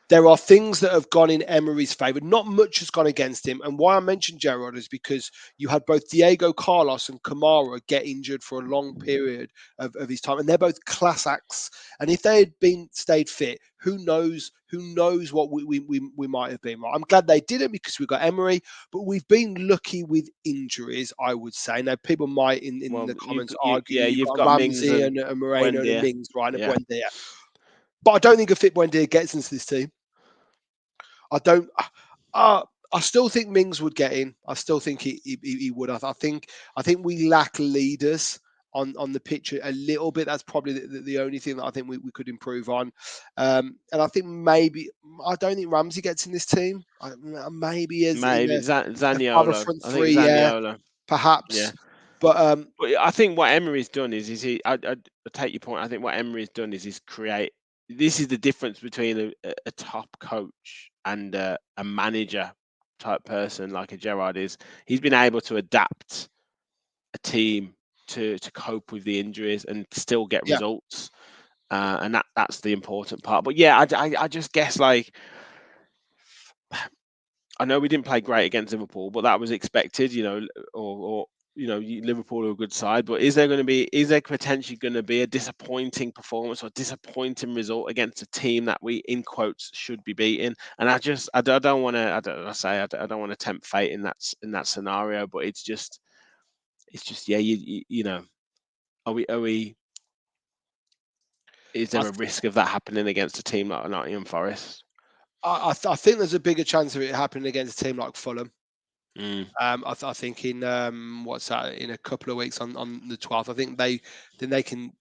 There are things that have gone in Emery's favour. Not much has gone against him. And why I mentioned Gerrard is because you had both Diego Carlos and Kamara get injured for a long period of his time. And they're both class acts. And if they had stayed fit, who knows? Who knows what we might have been, right? I'm glad they didn't because we got Emery, but we've been lucky with injuries, I would say. Now, people might in
Well,
the comments
yeah,
argue you've
you've
got
got Mings
Ramsey
and
and Moreno and
Buendia.
Mings, right? And
Yeah.
Buendia. But I don't think a fit Buendia gets into this team. I don't. I still think Mings would get in. I still think he would. I think we lack leaders on the pitch a little bit. That's probably the only thing that I think we could improve on. And I think maybe I don't think Ramsey gets in this team. Maybe as in
Maybe
a other
Zaniolo.
front
I think
three, yeah,
Zaniolo. Yeah.
perhaps. But
But I think what Emery's done is I take your point. I think what Emery's done is he's create. This is the difference between a top coach and a manager type person like a Gerrard is. He's been able to adapt a team to cope with the injuries and still get
yeah,
results, and that's the important part. But yeah, I just guess like I know we didn't play great against Liverpool, but that was expected, or Liverpool are a good side. But is there potentially going to be a disappointing performance or disappointing result against a team that we, in quotes, should be beating? And I don't want to, I don't want to tempt fate in that scenario, but it's just, yeah, are we, is
I,
there a risk of that happening against a team like Nottingham Forest?
I think there's a bigger chance of it happening against a team like Fulham.
Mm.
I think in what's that, in a couple of weeks on the 12th, I think they can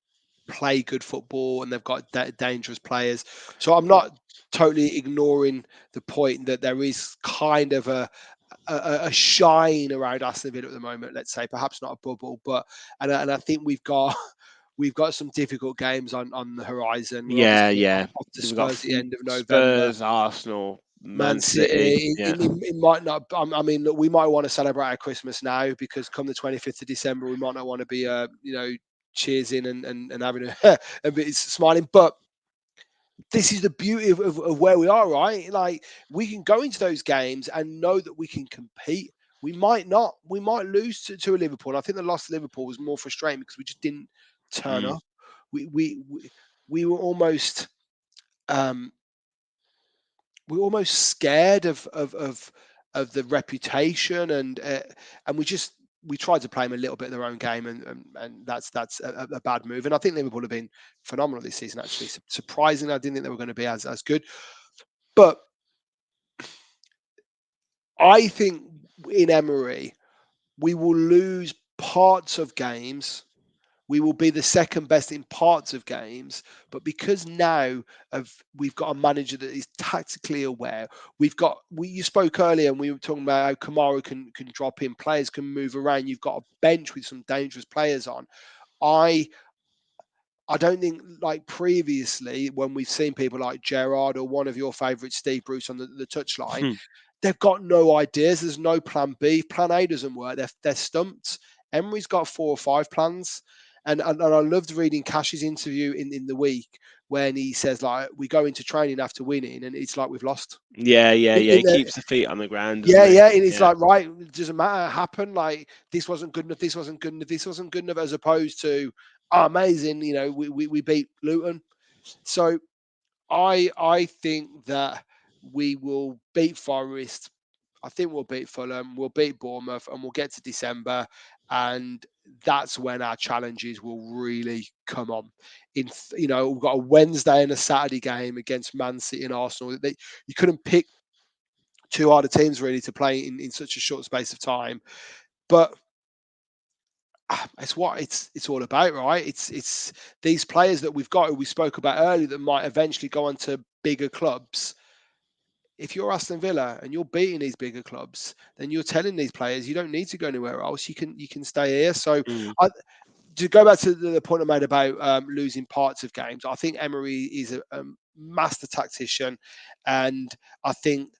play good football and they've got dangerous players. So I'm not totally ignoring the point that there is kind of a shine around Aston Villa at the moment. Let's say perhaps not a bubble, but and I think we've got some difficult games on the horizon. We're
Yeah,
obviously
yeah.
off to
We've got
Spurs at the end of November.
Spurs, Arsenal,
Man
Man City.
City,
Yeah.
it might not. I mean, look, we might want to celebrate our Christmas now because come the 25th of December, we might not want to be, cheersing and having a bit smiling. But this is the beauty of where we are, right? Like we can go into those games and know that we can compete. We might not. We might lose to a Liverpool. And I think the loss to Liverpool was more frustrating because we just didn't turn
Mm.
up. We were almost. Um, we're almost scared of the reputation and we tried to play them a little bit of their own game and that's a bad move. And I think Liverpool have been phenomenal this season. Actually, surprisingly, I didn't think they were going to be as good. But I think in Emery we will lose parts of games. We will be the second best in parts of games, but because now we've got a manager that is tactically aware. You spoke earlier and we were talking about how Kamara can drop in, players can move around. You've got a bench with some dangerous players on. I I don't think like previously when we've seen people like Gerard or one of your favourites, Steve Bruce, on the touchline, they've got no ideas. There's no plan B. Plan A doesn't work. They're stumped. Emery's got 4 or 5 plans. And I loved reading Cash's interview in the week when he says like we go into training after winning and it's like we've lost.
Yeah, yeah, yeah.
In
He
the,
keeps the feet on the ground, doesn't
yeah,
he?
yeah, and it's
Yeah.
like right, it doesn't matter. Happen like this wasn't good enough. This wasn't good enough. This wasn't good enough. As opposed to amazing. We beat Luton. So I think that we will beat Forest. I think we'll beat Fulham. We'll beat Bournemouth, and we'll get to December, and that's when our challenges will really come on. We've got a Wednesday and a Saturday game against Man City and Arsenal. You couldn't pick 2 harder teams really to play in such a short space of time, but it's what it's all about, right? It's these players that we've got who we spoke about earlier that might eventually go on to bigger clubs. If you're Aston Villa and you're beating these bigger clubs, then you're telling these players you don't need to go anywhere else. You can stay here. So
Mm.
to go back to the point I made about losing parts of games, I think Emery is a master tactician, and I think,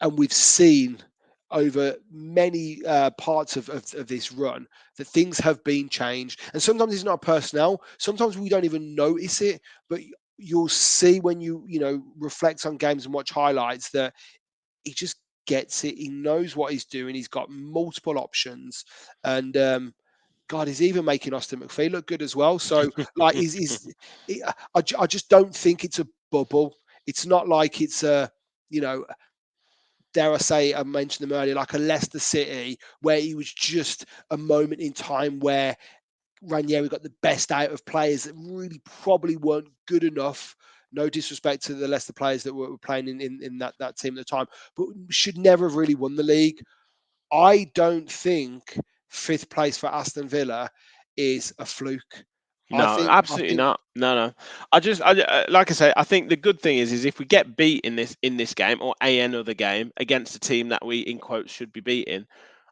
and we've seen over many parts of this run that things have been changed. And sometimes it's not personnel. Sometimes we don't even notice it, but you'll see when you reflect on games and watch highlights that he just gets it. He knows what he's doing. He's got multiple options, and God, he's even making Austin McPhee look good as well. So, like, I just don't think it's a bubble. It's not like it's you know, dare I say, I mentioned them earlier, like a Leicester City, where it was just a moment in time where Ranieri got the best out of players that really probably weren't good enough. No disrespect to the Leicester players that were playing in that team at the time, but should never have really won the league. I don't think 5th place for Aston Villa is a fluke.
No, absolutely not. No. Like I say, I think the good thing is if we get beat in this game or another game against a team that we in quotes should be beating,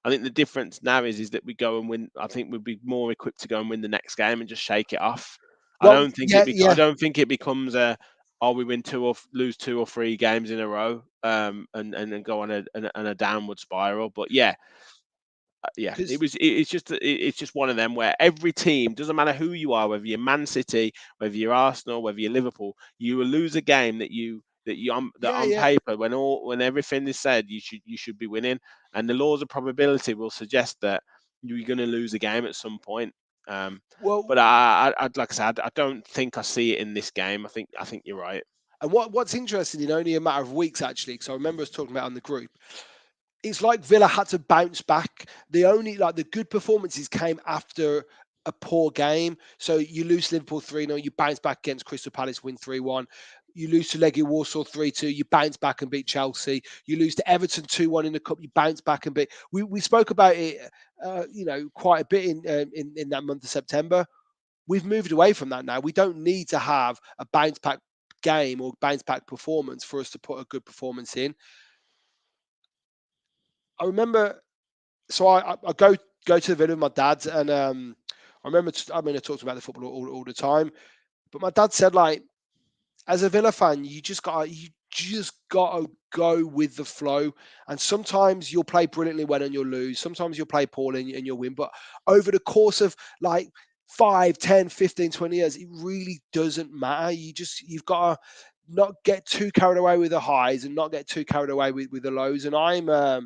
I think the difference now is that we go and win. I think we'd be more equipped to go and win the next game and just shake it off. I
Well,
don't think
yeah,
I
yeah.
don't think it becomes we win lose 2 or 3 games in a row, and go on a downward spiral. But yeah, it's just one of them where every team, doesn't matter who you are, whether you're Man City, whether you're Arsenal, whether you're Liverpool, you will lose a game that
Yeah,
on
yeah.
paper, when everything is said, you should be winning, and the laws of probability will suggest that you're going to lose a game at some point.
Well,
But I like I said, I don't think I see it in this game. I think you're right.
and what's interesting in only a matter of weeks, actually, because I remember us talking about on the group, it's like Villa had to bounce back. The good performances came after a poor game. So you lose Liverpool 3-0, you bounce back against Crystal Palace, win 3-1. You lose to Legia Warsaw 3-2, you bounce back and beat Chelsea. You lose to Everton 2-1 in the cup, you bounce back and beat. We spoke about it, quite a bit in that month of September. We've moved away from that now. We don't need to have a bounce back game or bounce back performance for us to put a good performance in. I remember, so I go to the Villa with my dad, and I remember, I talked about the football all the time, but my dad said, like, as a Villa fan, you just gotta go with the flow. And sometimes you'll play brilliantly well and you'll lose. Sometimes you'll play poorly and you'll win. But over the course of like 5, 10, 15, 20 years, it really doesn't matter. You've got to not get too carried away with the highs and not get too carried away with the lows. And I'm a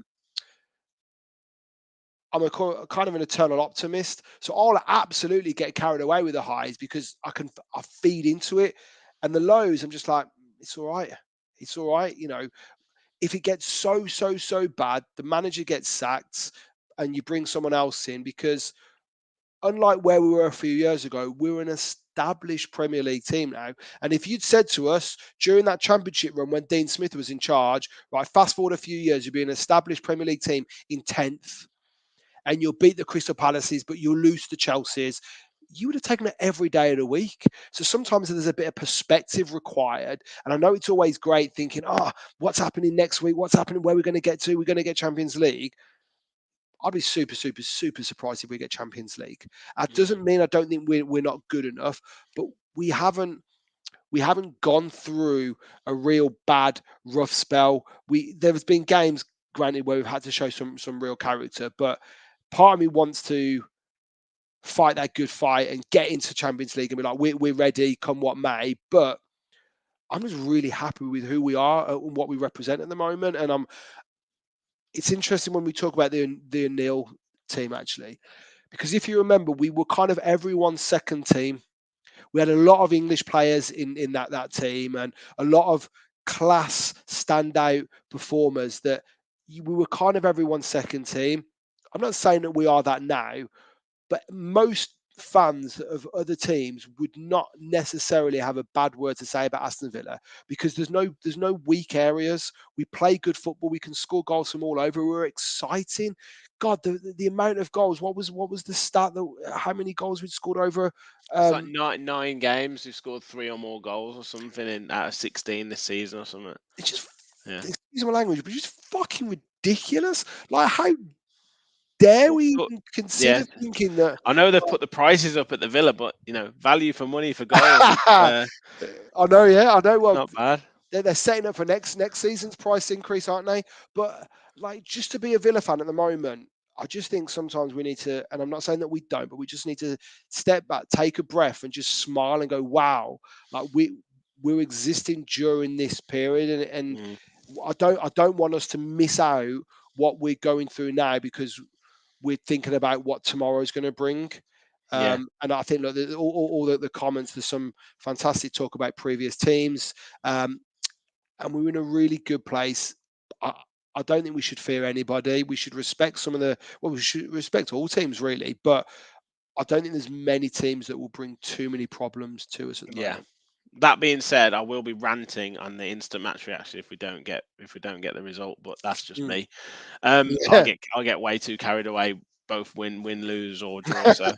kind of an eternal optimist, so I'll absolutely get carried away with the highs because I feed into it, and the lows I'm just like, it's all right, it's all right. If it gets so bad, the manager gets sacked, and you bring someone else in because unlike where we were a few years ago, we're an established Premier League team now. And if you'd said to us during that championship run when Dean Smith was in charge, right, fast forward a few years, you'd be an established Premier League team in 10th and you'll beat the Crystal Palaces, but you'll lose to Chelsea's, you would have taken it every day of the week. So sometimes there's a bit of perspective required. And I know it's always great thinking, what's happening next week? What's happening? Where we're going to get to? We're going to get Champions League. I'd be super surprised if we get Champions League. That doesn't mean I don't think we're not good enough, but we haven't gone through a real bad rough spell. There's been games, granted, where we've had to show some real character, but part of me wants to fight that good fight and get into Champions League and be like, we're ready, come what may. But I'm just really happy with who we are and what we represent at the moment. And it's interesting when we talk about the O'Neill team, actually, because if you remember, we were kind of everyone's second team. We had a lot of English players in that team and a lot of class standout performers that we were kind of everyone's second team. I'm not saying that we are that now, but most fans of other teams would not necessarily have a bad word to say about Aston Villa because there's no weak areas. We play good football. We can score goals from all over. We're exciting. God, the amount of goals. What was the stat that how many goals we'd scored over?
It's like nine games. We scored 3 or more goals or something out of 16 this season or something.
It's just,
Yeah.
excuse my language, but just fucking ridiculous. Like, how dare we even consider thinking that?
I know they've put the prices up at the Villa, but value for money for goals.
I know, yeah, I know. Well,
not bad.
they're setting up for next season's price increase, aren't they? But like, just to be a Villa fan at the moment, I just think sometimes we need to, and I'm not saying that we don't, but we just need to step back, take a breath, and just smile and go, "Wow!" Like we're existing during this period, and I don't want us to miss out what we're going through now because we're thinking about what tomorrow is going to bring. And I think look, all the comments, there's some fantastic talk about previous teams, and we're in a really good place. I don't think we should fear anybody. We should respect we should respect all teams really, but I don't think there's many teams that will bring too many problems to us at the moment.
That being said, I will be ranting on the instant match reaction if we don't get the result, but that's just me. I'll get way too carried away both win, lose, or draw. So,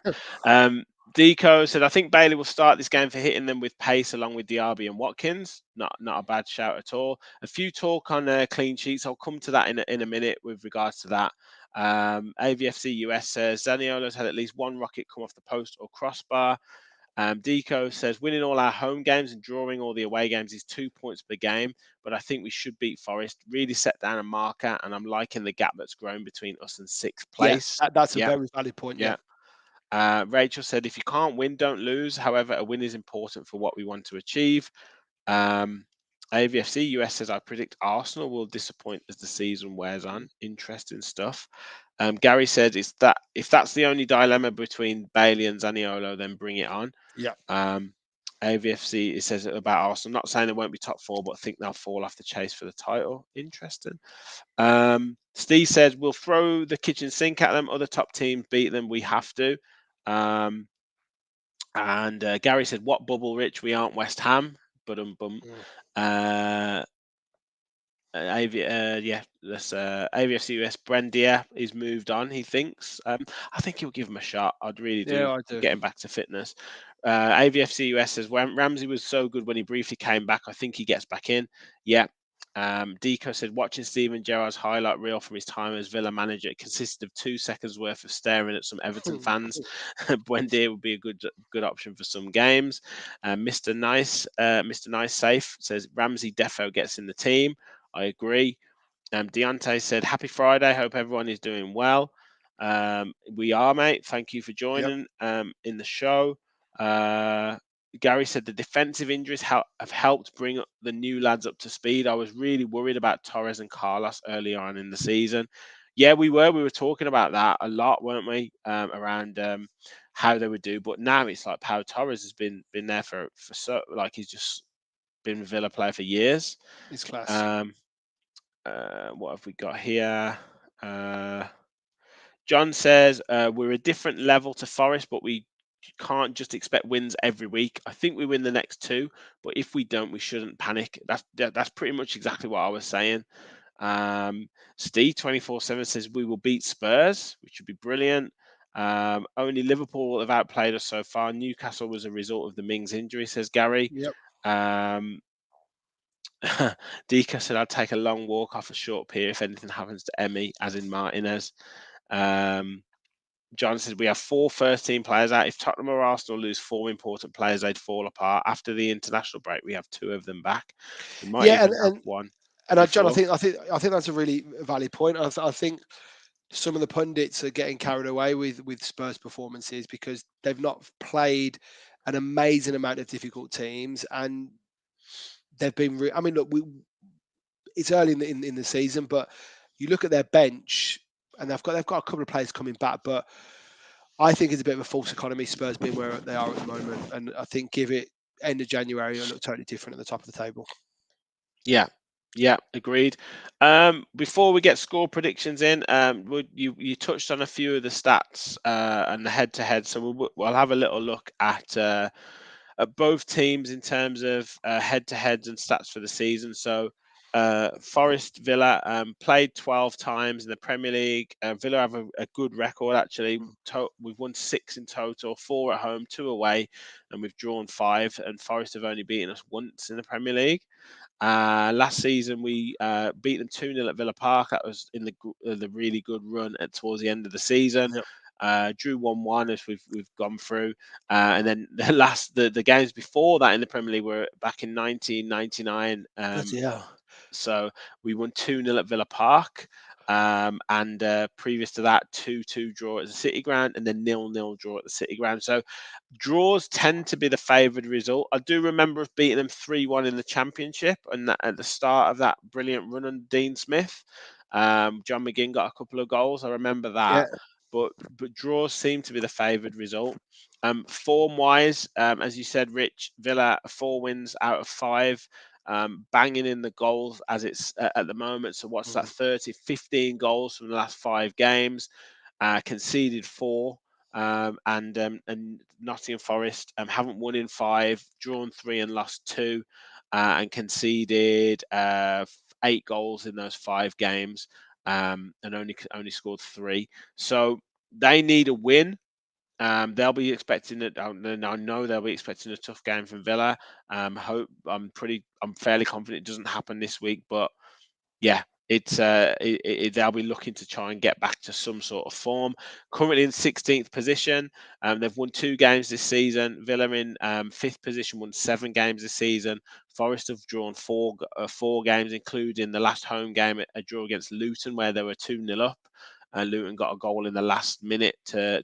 Deco said, I think Bailey will start this game for hitting them with pace along with Diaby and Watkins. Not a bad shout at all. A few talk on clean sheets. I'll come to that in a minute with regards to that. AVFC US says Zaniolo's had at least one rocket come off the post or crossbar. Deco says winning all our home games and drawing all the away games is 2 points per game, but I think we should beat Forest. Really set down a marker, and I'm liking the gap that's grown between us and sixth
Yeah,
place.
that's a
Yeah,
very valid point. Yeah.
Rachel said, if you can't win, don't lose. However, a win is important for what we want to achieve. AVFC US says, I predict Arsenal will disappoint as the season wears on. Interesting stuff. Gary said, if that's the only dilemma between Bailey and Zaniolo, then bring it on.
Yeah.
AVFC, it says about Arsenal. Not saying they won't be top four, but I think they'll fall off the chase for the title. Interesting. Steve says, we'll throw the kitchen sink at them. Other top teams beat them. We have to. And Gary said, what bubble, Rich? We aren't West Ham. But AVFC US Brendia is moved on, he thinks. I think he'll give him a shot. I'd really do.
Yeah, I do.
Get him back to fitness. AVFC US says, Ramsey was so good when he briefly came back. I think he gets back in. Yeah. Deco said, watching Steven Gerrard's highlight reel from his time as Villa manager, it consisted of 2 seconds worth of staring at some Everton fans. Buendia would be a good option for some games. Mr. Nice Safe says, Ramsey defo gets in the team. I agree. Deontay said, happy Friday. Hope everyone is doing well. We are, mate. Thank you for joining in the show. Gary said the defensive injuries have helped bring up the new lads up to speed. I was really worried about Torres and Carlos early on in the season. Yeah, we were. We were talking about that a lot, weren't we? Around how they would do. But now it's like Pau Torres has been there for so, like, he's just been a Villa player for years.
It's class.
What have we got here? John says we're a different level to Forest, but we can't just expect wins every week. I think we win the next 2, but if we don't, we shouldn't panic. That's pretty much exactly what I was saying. Steve 24/7 says we will beat Spurs, which would be brilliant. Only Liverpool have outplayed us so far. Newcastle was a result of the Mings injury, says Gary.
Yep.
Dika said, I'd take a long walk off a short pier if anything happens to Emmy, as in Martinez. John said, we have 4 first-team players out. If Tottenham or Arsenal lose 4 important players, they'd fall apart. After the international break, we have 2 of them back. We might even have one.
And John, I think that's a really valid point. I think some of the pundits are getting carried away with Spurs performances because they've not played an amazing amount of difficult teams, and they've been. I mean, look, it's early in the season, but you look at their bench, and they've got a couple of players coming back, but I think it's a bit of a false economy, Spurs being where they are at the moment, and I think give it end of January, it'll look totally different at the top of the table.
Yeah, agreed. Before we get score predictions in, you touched on a few of the stats and the head-to-head, so we'll have a little look at both teams in terms of head-to-heads and stats for the season. So Forest Villa played 12 times in the Premier League. Villa have a good record, actually. We've won 6 in total, 4 at home, 2 away, and we've drawn 5. And Forest have only beaten us once in the Premier League. Last season, we beat them 2-0 at Villa Park. That was in the really good run towards the end of the season. Yep. Drew 1-1 as we've gone through, and then the games before that in the Premier League were back in 1999. So we won 2-0 at Villa Park, and previous to that, 2-2 draw at the City Ground, and then 0-0 draw at the City Ground. So draws tend to be the favoured result. I do remember us beating them 3-1 in the Championship, and at the start of that brilliant run on Dean Smith. John McGinn got a couple of goals. I remember that. Yeah. But draws seem to be the favoured result. Form-wise, as you said, Rich, Villa 4 wins out of 5. Banging in the goals as it's at the moment. So what's that? 15 goals from the last 5 games. Conceded 4. And Nottingham Forest haven't won in 5, drawn 3 and lost 2, and conceded 8 goals in those 5 games, and only scored 3. So they need a win. They'll be expecting it. I know they'll be expecting a tough game from Villa. I'm fairly confident it doesn't happen this week, but yeah, they'll be looking to try and get back to some sort of form. Currently in 16th position, they've won 2 games this season. Villa in 5th position, won 7 games this season. Forest have drawn 4 games, including the last home game, a draw against Luton, where they were 2-0 up. And Luton got a goal in the last minute to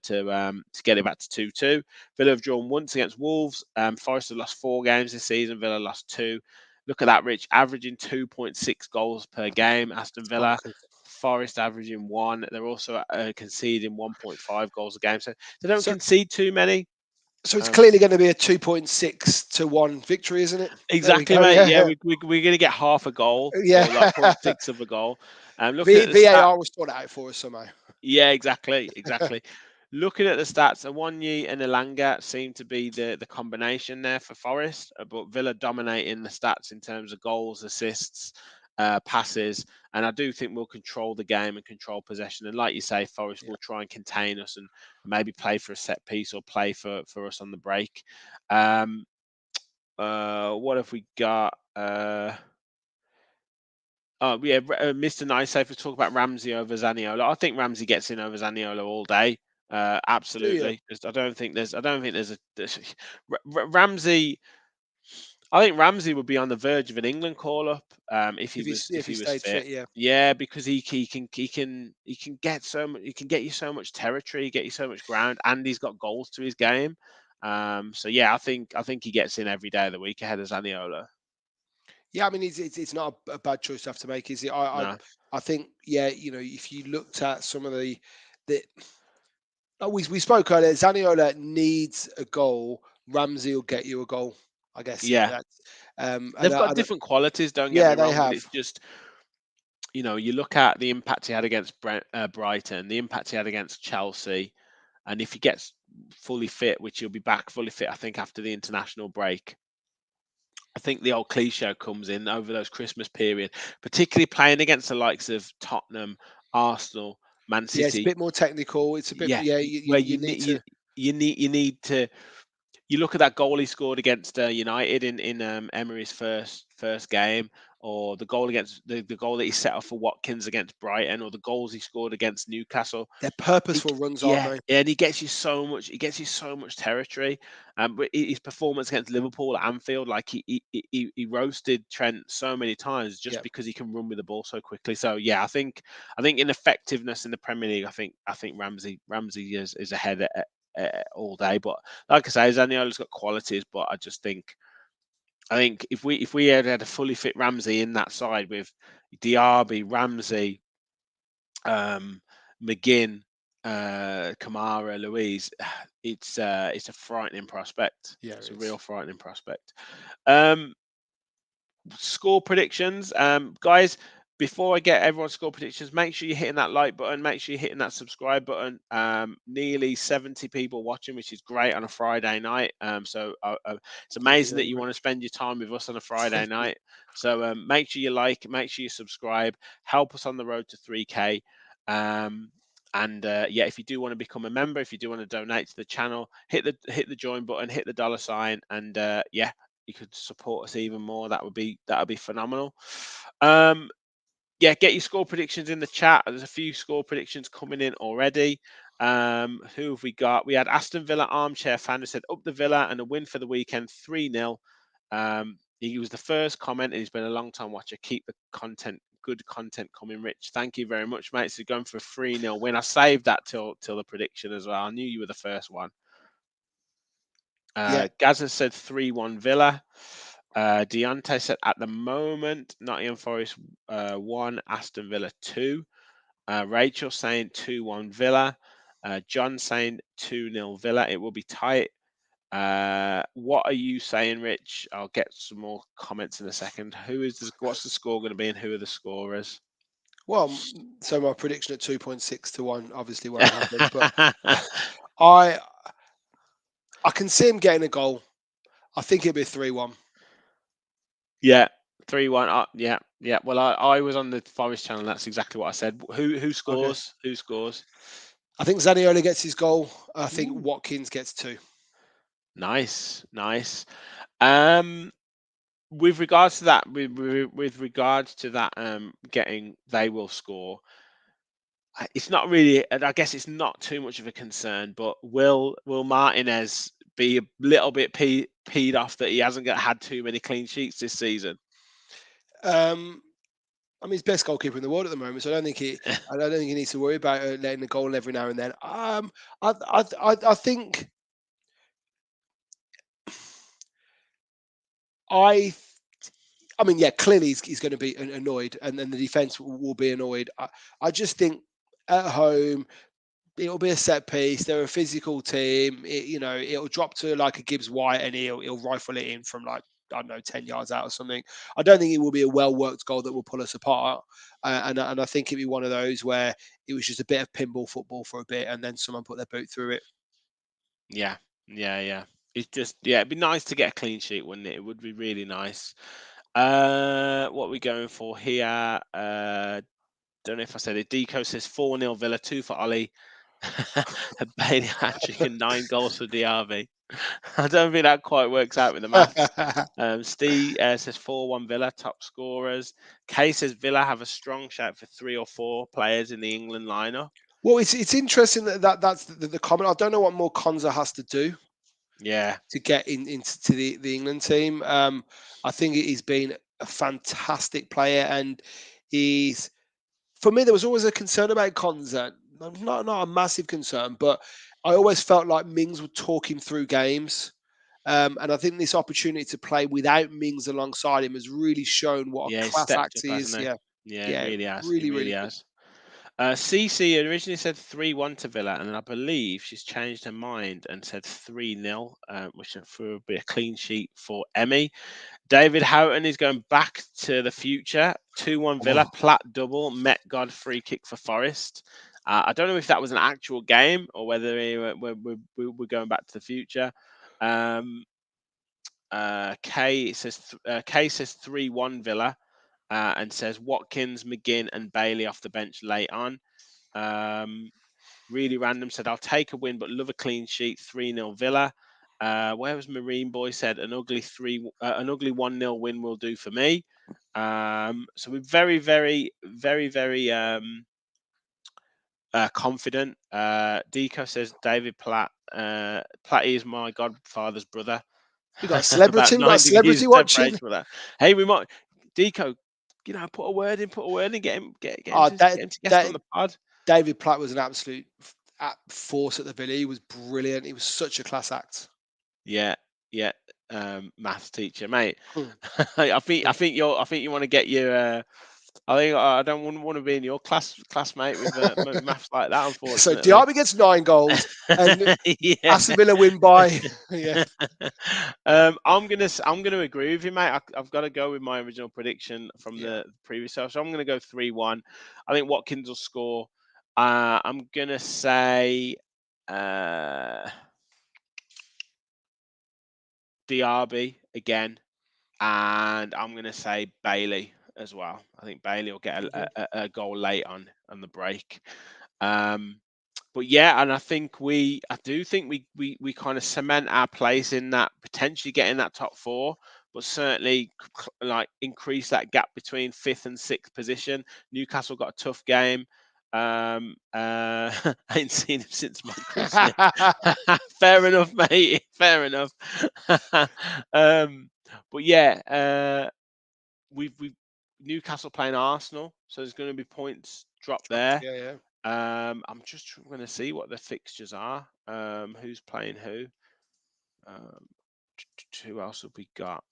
get it back to 2-2. Villa have drawn once against Wolves. Forest have lost 4 games this season. Villa lost 2. Look at that, Rich, averaging 2.6 goals per game. Aston Villa,
Bonkers.
Forest averaging 1. They're also conceding 1.5 goals a game. So they don't
So,
concede too many.
so it's
Um,
clearly going to be a 2.6-1 victory, isn't it? There we
exactly,
go.
mate. Yeah,
Yeah,
we're going to get half a goal
yeah.
or like 0.6 of a goal. Looking at the stats.
VAR will sort it out for us somehow.
Yeah, exactly. Looking at the stats, Awoniyi and Elanga seem to be the combination there for Forest, but Villa dominating the stats in terms of goals, assists, passes, and I do think we'll control the game and control possession. And like you say, Forest
Yeah.
will try and contain us and maybe play for a set piece or play for us on the break. Um, what have we got? Oh yeah, Mr. Nice Safe was talking about Ramsey over Zaniola. I think Ramsey gets in over Zaniola all day.
Do you?
Absolutely. I don't think Ramsey. I think Ramsey would be on the verge of an England call up if he was
If he stayed
fit.
fit, yeah.
Yeah, because he can get so much. He can get you so much territory, get you so much ground, and he's got goals to his game. So yeah, I think he gets in every day of the week ahead of Zaniola.
Yeah, I mean, it's not a bad choice to have to make, is it?
No.
I think, yeah, if you looked at some of the we spoke earlier, Zaniola needs a goal. Ramsey will get you a goal. I guess
Yeah.
that's
They've got different qualities, don't get
yeah,
me
they
wrong, but
have.
it's just, you look at the impact he had against Brighton, the impact he had against Chelsea, and if he gets fully fit, which he'll be back fully fit, I think, after the international break, I think the old cliche comes in over those Christmas period, particularly playing against the likes of Tottenham, Arsenal, Man
Yeah, it's a
City.
bit more technical. It's a bit,
Yeah,
yeah.
where
You need to.
you need to. You look at that goal he scored against United in Emery's first game, or the goal against the goal that he set up for Watkins against Brighton, or the goals he scored against Newcastle.
They're
He,
purposeful runs, aren't
yeah,
they?
and he gets you so much. He gets you so much territory. But his performance against Liverpool at Anfield, like he roasted Trent so many times just
Yeah.
because he can run with the ball so quickly. So yeah, I think in effectiveness in the Premier League, I think Ramsey is ahead all day. But like I say, Zaniolo's got qualities, but I think if we had a fully fit Ramsey in that side with Diaby, Ramsey, McGinn, Kamara, Louise, it's a frightening prospect.
Yeah,
It's
it
a
is.
real frightening prospect. Um, Score predictions, guys. Before I get everyone's score predictions, make sure you're hitting that like button. Make sure you're hitting that subscribe button. Nearly 70 people watching, which is great on a Friday night. It's
Thank you
amazing that
very
you
much.
want to spend your time with us on a Friday
Thank you.
night. So make sure you like, make sure you subscribe. Help us on the road to 3K. And yeah, if you do want to become a member, if you do want to donate to the channel, hit the join button, hit the dollar sign, and yeah, you could support us even more. That would be phenomenal. Yeah, get your score predictions in the chat. There's a few score predictions coming in already. Who have we got? We had Aston Villa armchair fan who said up the Villa and a win for the weekend, 3-0. He was the first comment, and he's been a long time watcher. Keep the good content coming, Rich. Thank you very much, mate. So going for a 3-0 win. I saved that till the prediction as well. I knew you were the first one.
Yeah.
Gaza said 3-1 Villa. Deontay said at the moment, Nottingham Forest 1, Aston Villa 2. Rachel saying 2-1 Villa. John saying 2-0 Villa. It will be tight. What are you saying, Rich? I'll get some more comments in a second. What's the score going to be, and who are the scorers?
Well, so my prediction at 2.6-1 obviously won't happen, but I I can see him getting a goal. I think it'll be 3-1.
Yeah, 3-1. Yeah. Well, I was on the Forest channel. That's exactly what I said. Who
Okay.
scores? Who scores?
I think Zaniolo gets his goal. I think
Ooh.
Watkins gets 2.
Nice, nice. Um, with regards to that, with regards to that, getting they will score. It's not really, and I guess it's not too much of a concern. But will Martinez be a little bit peed off that he hasn't had too many clean sheets this season?
I mean, he's best goalkeeper in the world at the moment, so I don't think he needs to worry about letting a goal every now and then. I think I I mean, yeah, clearly he's going to be annoyed, and then the defense will be annoyed. I just think at home it'll be a set piece. They're a physical team. It'll drop to like a Gibbs White, and he'll rifle it in from like, I don't know, 10 yards out or something. I don't think it will be a well worked goal that will pull us apart. And I think it'll be one of those where it was just a bit of pinball football for a bit, and then someone put their boot through it.
Yeah, yeah. It's just, yeah, it'd be nice to get a clean sheet, wouldn't it? It would be really nice. What are we going for here? Don't know if I said it. Deco says 4-0 Villa, 2 for Ollie. A Bailey hat-trick and 9 goals for DRV. I don't think that quite works out with the maths. Steve says 4-1 Villa, top scorers. Kay says Villa have a strong shout for 3 or 4 players in the England lineup.
Well, it's interesting that's the comment. I don't know what more Konza has to do
Yeah,
to get into the England team. I think he's been a fantastic player, and he's for me. There was always a concern about Konza, not a massive concern, but I always felt like Mings would talk him through games. And I think this opportunity to play without Mings alongside him has really shown what
yeah,
a
he's
class
stepped
act
up,
he is.
hasn't he?
Yeah,
Yeah, he
yeah,
really has. He
really,
really
really good.
has. CC originally said 3-1 to Villa, and I believe she's changed her mind and said 3-0, which would be a clean sheet for Emmy. David Houghton is going back to the future. 2-1 Villa,
Oh.
Platt double, Met God free kick for Forest. I don't know if that was an actual game or whether we're going back to the future. Kay says 3-1 Villa, and says Watkins, McGinn, and Bailey off the bench late on. Really random said I'll take a win but love a clean sheet. 3-0 Villa. Where was Marine Boy said an ugly 1-0 win will do for me. So we're very, very, very, very confident. Deco says David Platt. Platty is my godfather's brother.
We got a
About
celebrity. We got a
9 degrees
celebrity
of
watching.
separation with that. Hey, we might Deco. Put a word in, get him,
Oh,
get him to guest on the pod.
David Platt was an absolute force at the Villa. He was brilliant. He was such a class act.
Yeah, yeah. Maths teacher, mate.
Hmm.
I think you want to get your. I think I don't want to be in your classmate with maths like that,
So
unfortunately.
Diaby gets 9 goals, and
Yeah.
Aston Villa win by. Yeah.
I'm gonna agree with you, mate. I've got to go with my original prediction from
Yeah.
the previous show, so I'm gonna go 3-1. I think Watkins will score. I'm gonna say DRB again, and I'm gonna say Bailey as well. I think Bailey will get
Okay.
a goal late on the break. But yeah, and I do think we kind of cement our place in that, potentially getting that top 4, but certainly like increase that gap between 5th and 6th position. Newcastle got a tough game. I ain't seen him since Michael Smith. Fair enough, mate. Fair enough. But yeah, we've Newcastle playing Arsenal, so there's going to be points dropped there.
Yeah, yeah.
I'm just going to see what the fixtures are. Who's playing who? Who else have we got?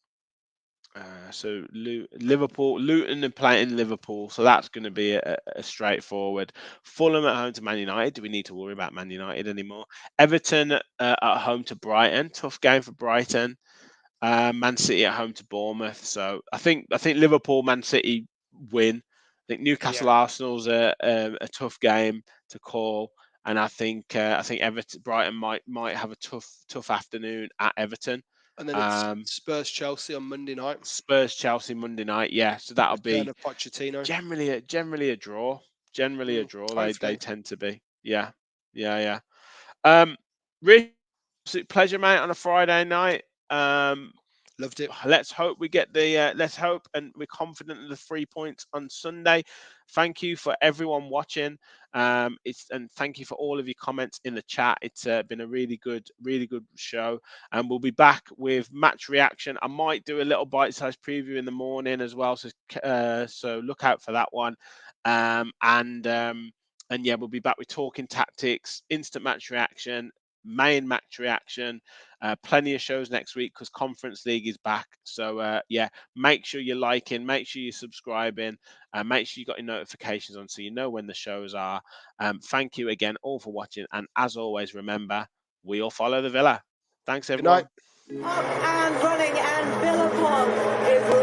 So Luton are playing Liverpool, so that's going to be a straightforward. Fulham at home to Man United. Do we need to worry about Man United anymore? Everton at home to Brighton. Tough game for Brighton. Man City at home to Bournemouth. So I think Liverpool, Man City win. I think Newcastle
Yeah.
Arsenal's a tough game to call, and I think Everton Brighton might have a tough afternoon at Everton.
And then it's
Um,
Spurs Chelsea on Monday night.
Spurs Chelsea Monday night. Yeah, so that'll
Return
be
of Pochettino.
generally a draw. Generally a draw. They
Hopefully.
tend to be. Yeah, Yeah. Rich, absolute pleasure, mate, on a Friday night.
Loved it.
Let's hope we get the. Let's hope, and we're confident in the 3 points on Sunday. Thank you for everyone watching. And thank you for all of your comments in the chat. It's been a really good show, and we'll be back with match reaction. I might do a little bite-sized preview in the morning as well, so look out for that one. And yeah, we'll be back with talking tactics, instant match reaction, main match reaction. Plenty of shows next week because Conference League is back. So yeah, make sure you're liking, make sure you're subscribing, make sure you got your notifications on so you know when the shows are. Thank you again all for watching, and as always, remember, we all follow the Villa. Thanks,
Good night.
everyone.
Up and running, and Villa is